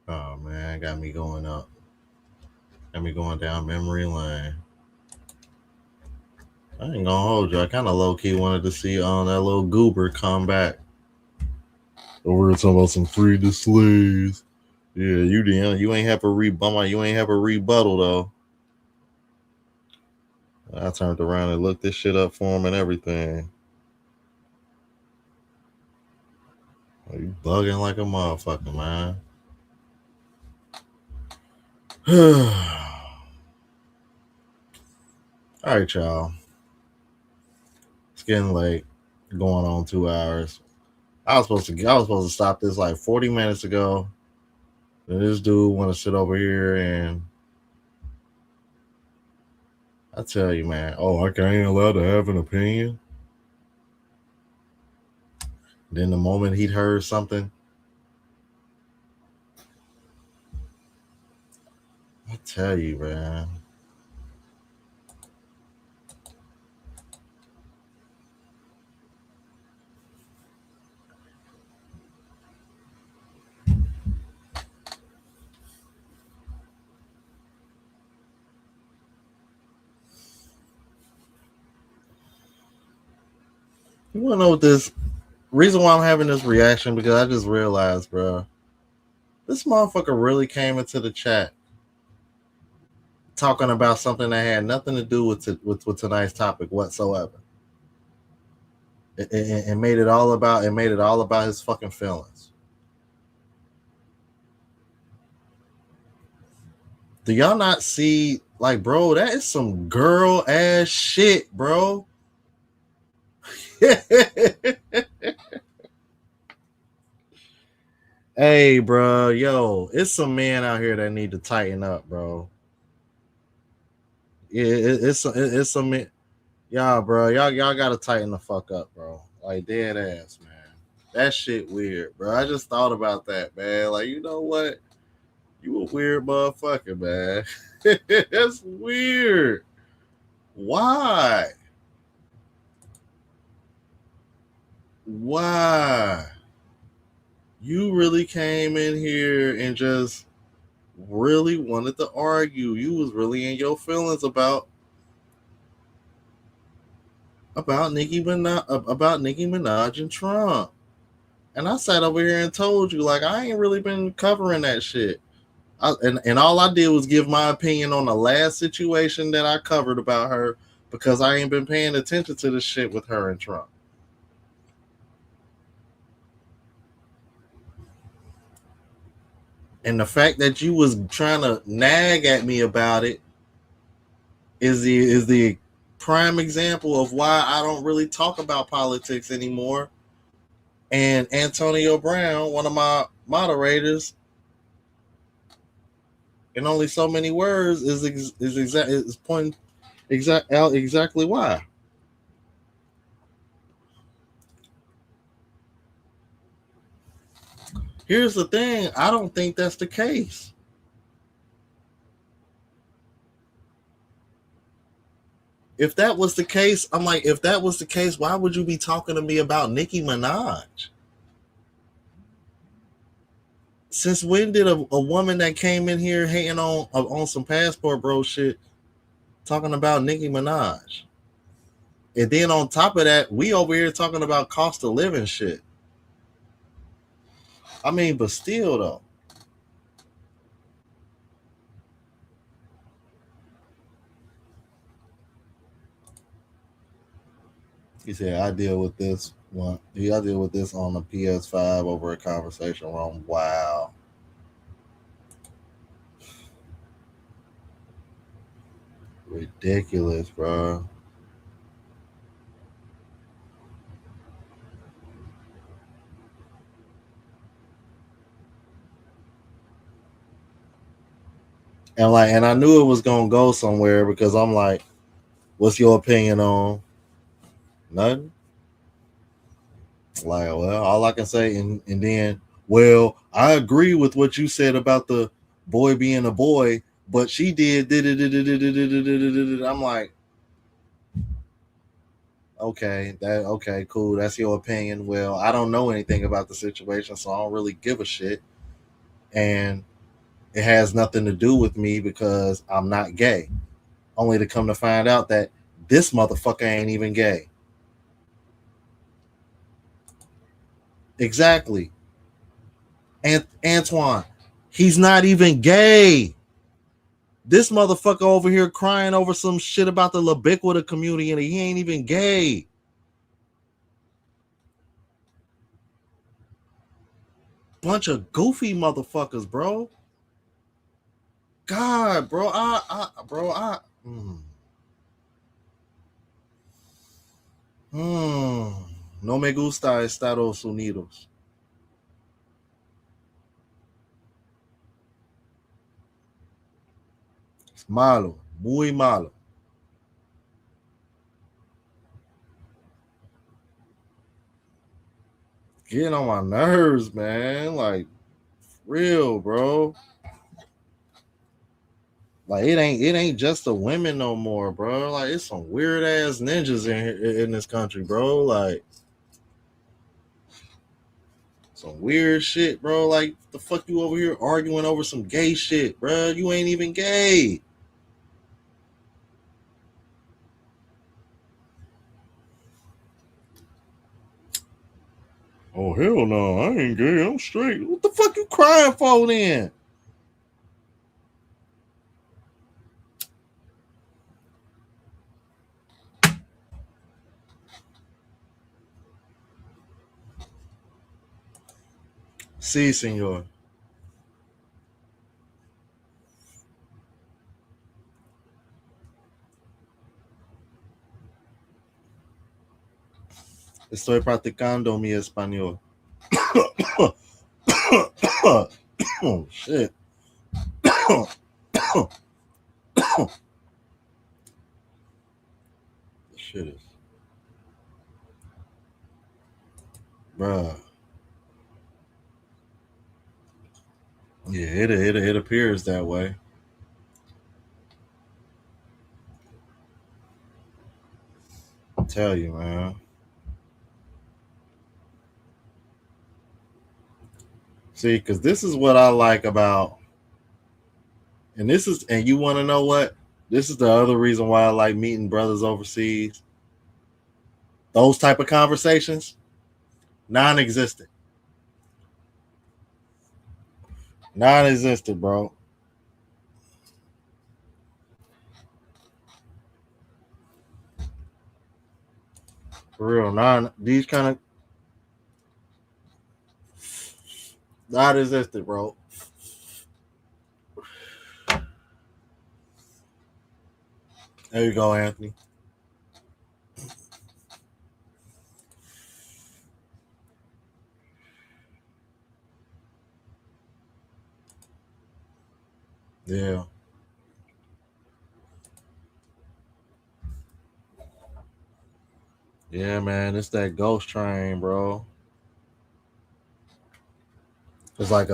Oh man, got me going up. Got me going down memory lane. I ain't gonna hold you. I kind of low key wanted to see on that little goober come back. But we were talking about some free the slaves. Yeah, you did. You ain't have a You ain't have a rebuttal though. I turned around and looked this shit up for him and everything. You bugging like a motherfucker, man. All right, y'all. It's getting late. Going on 2 hours. I was supposed to stop this like 40 minutes ago. And this dude want to sit over here and I tell you, man. Oh, I ain't allowed to have an opinion. Then the moment he'd heard something, I tell you, man. You wanna know what this reason why I'm having this reaction? Because I just realized, bro, this motherfucker really came into the chat talking about something that had nothing to do with tonight's topic whatsoever. It made it all about his fucking feelings. Do y'all not see, like, bro, that is some girl ass shit, bro. Hey, bro, yo, it's some men out here that need to tighten up, bro. Yeah, it's some men. Y'all, bro, y'all gotta tighten the fuck up, bro. Like, dead ass, man. That shit weird, bro. I just thought about that, man. Like, you know what? You a weird motherfucker, man. That's weird. Why? Why? You really came in here and just really wanted to argue. You was really in your feelings about Nicki Minaj and Trump. And I sat over here and told you, like, I ain't really been covering that shit. And all I did was give my opinion on the last situation that I covered about her because I ain't been paying attention to the shit with her and Trump. And the fact that you was trying to nag at me about it is the prime example of why I don't really talk about politics anymore. And Antonio Brown, one of my moderators, in only so many words, is pointing out exactly why. Here's the thing: I don't think that's the case. If that was the case, I'm like, if that was the case, why would you be talking to me about Nicki Minaj? Since when did a woman that came in here hating on some passport bro shit talking about Nicki Minaj? And then on top of that, we over here talking about cost of living shit. I mean, but still though. He said, I deal with this one. I deal with this on the PS5 over a conversation room. Wow. Ridiculous, bro. And I knew it was gonna go somewhere because I'm like, what's your opinion on nothing? Like, well, all I can say, and then, well, I agree with what you said about the boy being a boy, but she did. I'm like, okay, cool. That's your opinion. Well, I don't know anything about the situation, so I don't really give a shit. And it has nothing to do with me because I'm not gay. Only to come to find out that this motherfucker ain't even gay. Exactly. And Antoine, he's not even gay. This motherfucker over here crying over some shit about the Labiquita community and he ain't even gay. Bunch of goofy motherfuckers, bro. God, bro. Mm, no me gusta Estados Unidos. It's malo, muy malo. Getting on my nerves, man. Like, real, bro. Like it ain't just the women no more, bro. Like it's some weird ass ninjas in this country, bro. Like some weird shit, bro. Like the fuck you over here arguing over some gay shit, bro? You ain't even gay. Oh hell no, I ain't gay. I'm straight. What the fuck you crying for then? Sí, señor. Estoy practicando mi español. Oh shit. Shit is, bruh. Yeah, it appears that way. I tell you, man. See, because this is what I like about, and you want to know what? This is the other reason why I like meeting brothers overseas. Those type of conversations, non-existent, non-existent, bro. For real, these kind of non-existent, bro. There you go, Anthony. Yeah. Yeah, man, it's that ghost train, bro. It's like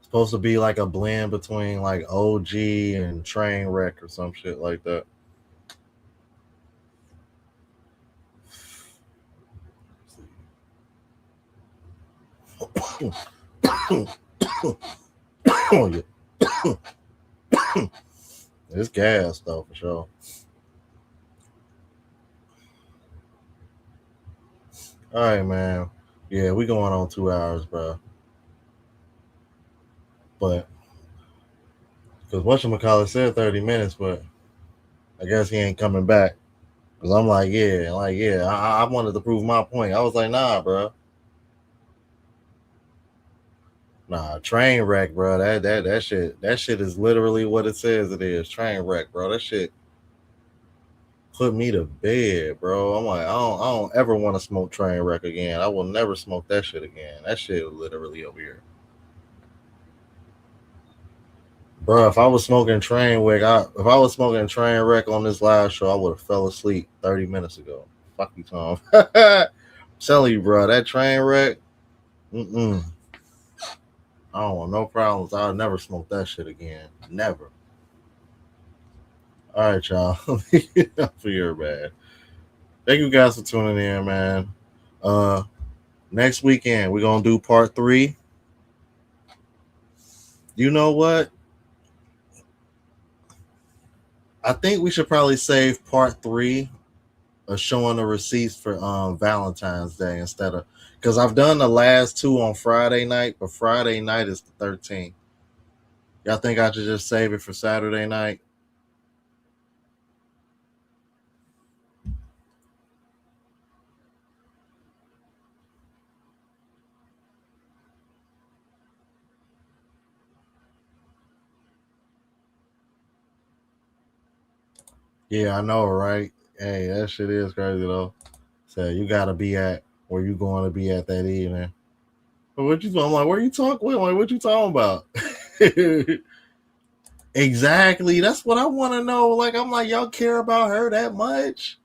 supposed to be like a blend between like OG and train wreck or some shit like that. Oh, yeah. It's gas though for sure. All right, man. Yeah, we going on 2 hours, bro. But because whatchamacallit said 30 minutes, but I guess he ain't coming back. Cause I'm like, yeah, I wanted to prove my point. I was like, nah, bro. Nah, train wreck, bro. That shit is literally what it says it is. Train wreck, bro. That shit put me to bed, bro. I'm like, I don't ever want to smoke train wreck again. I will never smoke that shit again. That shit literally over here. Bro, if I was smoking train wreck on this live show, I would have fell asleep 30 minutes ago. Fuck you, Tom. I'm telling you, bro, that train wreck, mm-mm. I don't want no problems. I'll never smoke that shit again. Never. All right, y'all. For your bad. Thank you guys for tuning in, man. Next weekend we're gonna do part 3. You know what? I think we should probably save part 3 of showing the receipts for Valentine's Day instead of, because I've done the last 2 on Friday night, but Friday night is the 13th. Y'all think I should just save it for Saturday night? Yeah, I know, right? Hey, that shit is crazy though. So you gotta be at where you going to be at that evening. But what you? I'm like, where you talking? Like, what you talking about? Exactly. That's what I want to know. Like, I'm like, y'all care about her that much?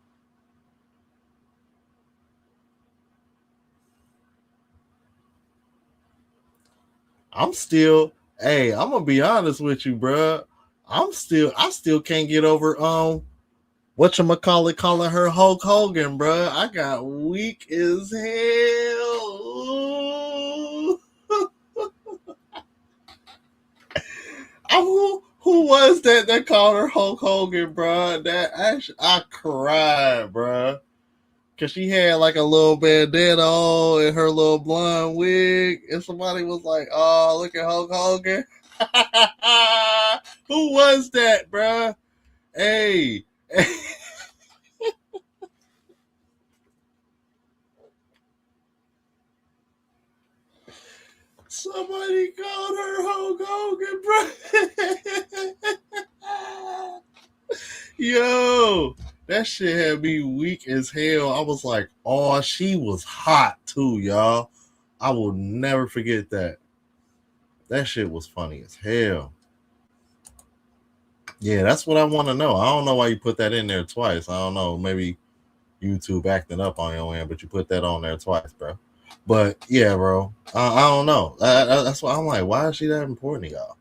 I'm still, hey, I'm gonna be honest with you, bro. I still can't get over whatchamacallit calling her Hulk Hogan, bro. I got weak as hell. Ooh. Who was that called her Hulk Hogan, bro? I cried, bro. Cause she had like a little bandana on and her little blonde wig, and somebody was like, "Oh, look at Hulk Hogan." Who was that, bro? Hey, somebody called her Hulk Hogan, bro. Yo, that shit had me weak as hell. I was like, oh, she was hot too, y'all. I will never forget that. That shit was funny as hell. Yeah, that's what I want to know. I don't know why you put that in there twice. I don't know. Maybe YouTube acting up on your end, but you put that on there twice, bro. But yeah, bro. I don't know. That's why I'm like, why is she that important to y'all?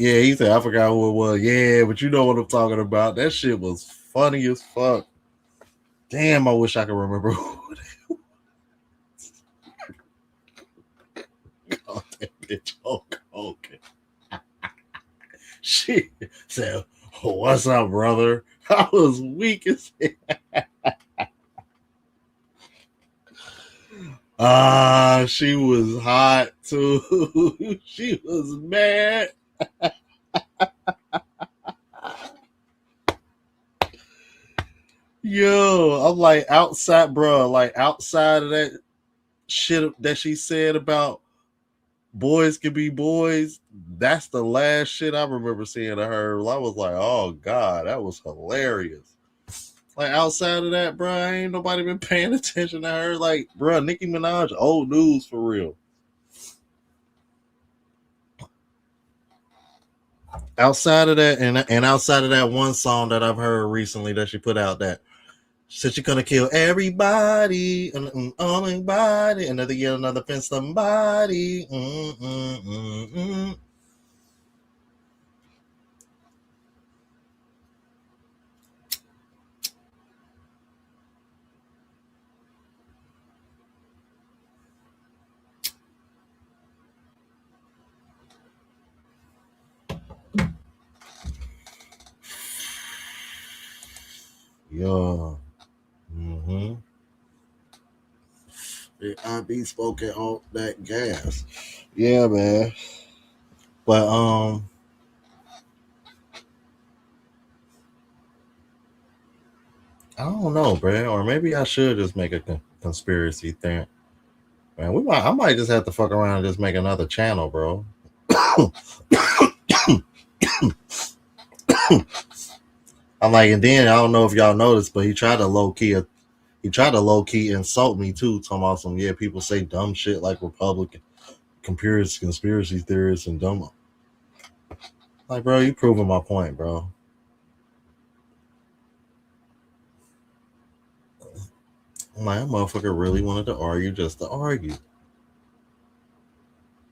Yeah, he said, I forgot who it was. Yeah, but you know what I'm talking about. That shit was funny as fuck. Damn, I wish I could remember who. bitch Hulk Hogan. She said, "What's up, brother?" I was weak as hell. She was hot too. She was mad. Yo, I'm like outside, bro. Like outside of that shit that she said about boys can be boys. That's the last shit I remember seeing of her. I was like, oh god, that was hilarious. Like outside of that, bro, ain't nobody been paying attention to her. Like, bro, Nicki Minaj, old news for real. Outside of that, and outside of that one song that I've heard recently that she put out, that she said she's gonna kill everybody and anybody, another year, another fence somebody. Yeah. Mm-hmm. I be smoking all that gas. Yeah, man. But I don't know, bro. Or maybe I should just make a conspiracy thing. Man, I might just have to fuck around and just make another channel, bro. I'm like, and then I don't know if y'all noticed, but he tried to low key insult me too, talking about some, yeah, people say dumb shit like Republican conspiracy theorists and dumb. Like, bro, you proving my point, bro. I'm like, that motherfucker really wanted to argue just to argue.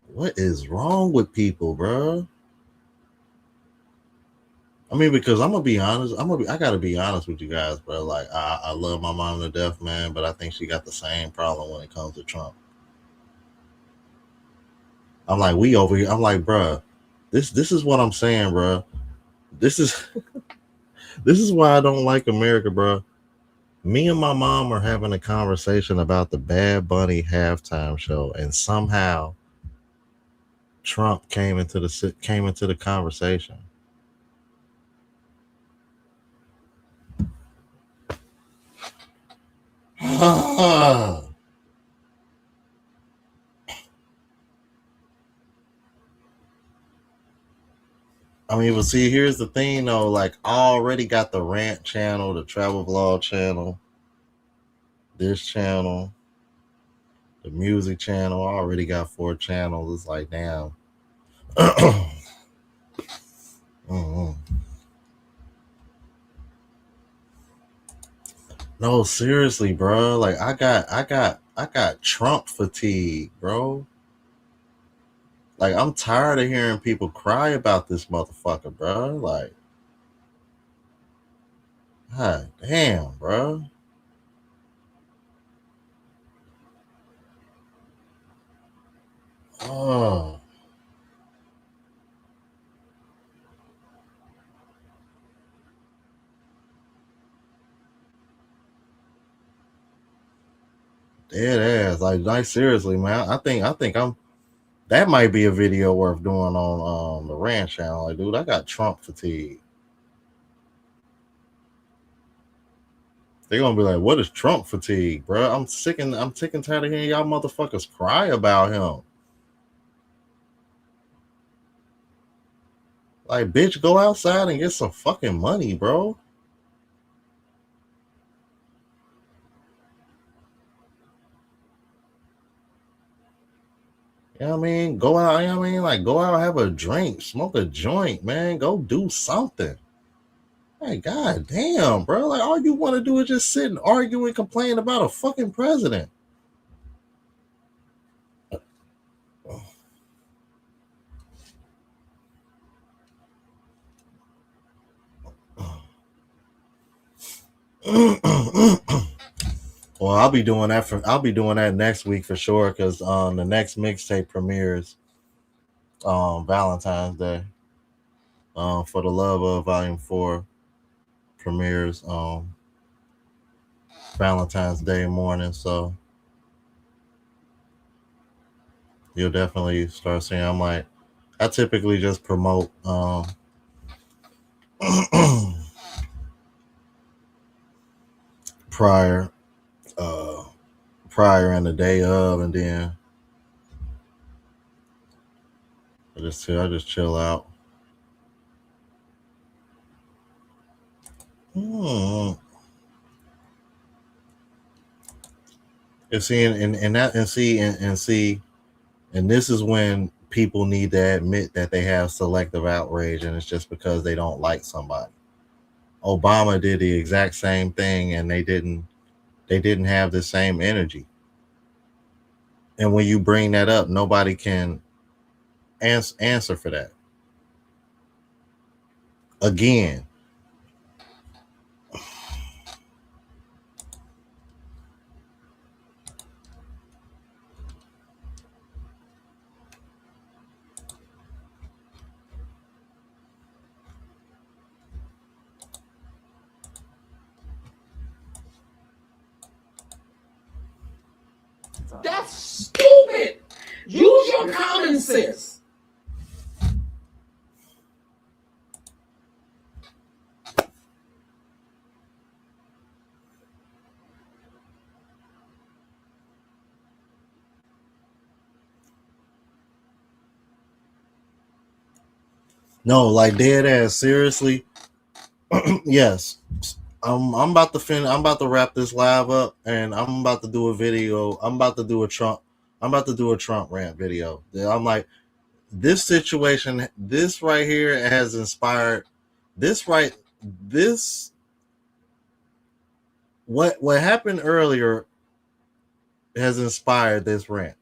What is wrong with people, bro? I mean, because I'm gonna be honest, I gotta be honest with you guys, bro. Like, I love my mom to death, man, but I think she got the same problem when it comes to Trump. I'm like, we over here. I'm like, bro, this is what I'm saying, bro. This is this is why I don't like America, bro. Me and my mom are having a conversation about the Bad Bunny halftime show, and somehow Trump came into the conversation. I mean, but see, here's the thing though. Like, I already got the rant channel, the travel vlog channel, this channel, the music channel. I already got 4 channels. It's like, damn. Mm-hmm. No, seriously, bro. Like, I got Trump fatigue, bro. Like, I'm tired of hearing people cry about this motherfucker, bro. Like, god damn, bro. Oh, dead ass. Like seriously, man. I think I'm. That might be a video worth doing on the Ranch channel. Like, dude, I got Trump fatigue. They're gonna be like, "What is Trump fatigue, bro?" I'm sick and tired of hearing y'all motherfuckers cry about him. Like, bitch, go outside and get some fucking money, bro. You know what I mean? Go out, you know what I mean? Like, go out, have a drink, smoke a joint, man. Go do something. Like, god damn, bro. Like, all you want to do is just sit and argue and complain about a fucking president. Well, I'll be doing that next week for sure, because the next mixtape premieres Valentine's Day. For the Love of Volume 4 premieres Valentine's Day morning, so you'll definitely start seeing. I'm like, I typically just promote prior, uh, prior and the day of, and then I just chill out. Hmm. And see, and this is when people need to admit that they have selective outrage, and it's just because they don't like somebody. Obama did the exact same thing, and they didn't have the same energy. And when you bring that up, nobody can answer for that. Again, That's stupid. Use your common sense. no, like dead ass. Seriously, yes. I'm about to I'm about to wrap this live up, and I'm about to do a video. I'm about to do a Trump. I'm about to do a Trump rant video. I'm like, this situation, this right here has inspired. This right, this what happened earlier has inspired this rant.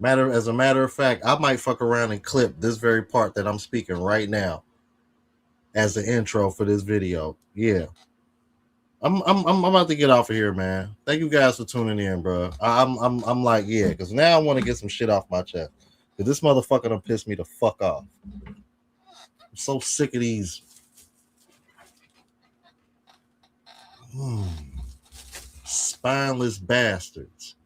As a matter of fact, I might fuck around and clip this very part that I'm speaking right now as the intro for this video. Yeah. I'm about to get off of here, man. Thank you guys for tuning in, bro. I'm like, yeah, because now I want to get some shit off my chest. Because this motherfucker done pissed me the fuck off. I'm so sick of these spineless bastards.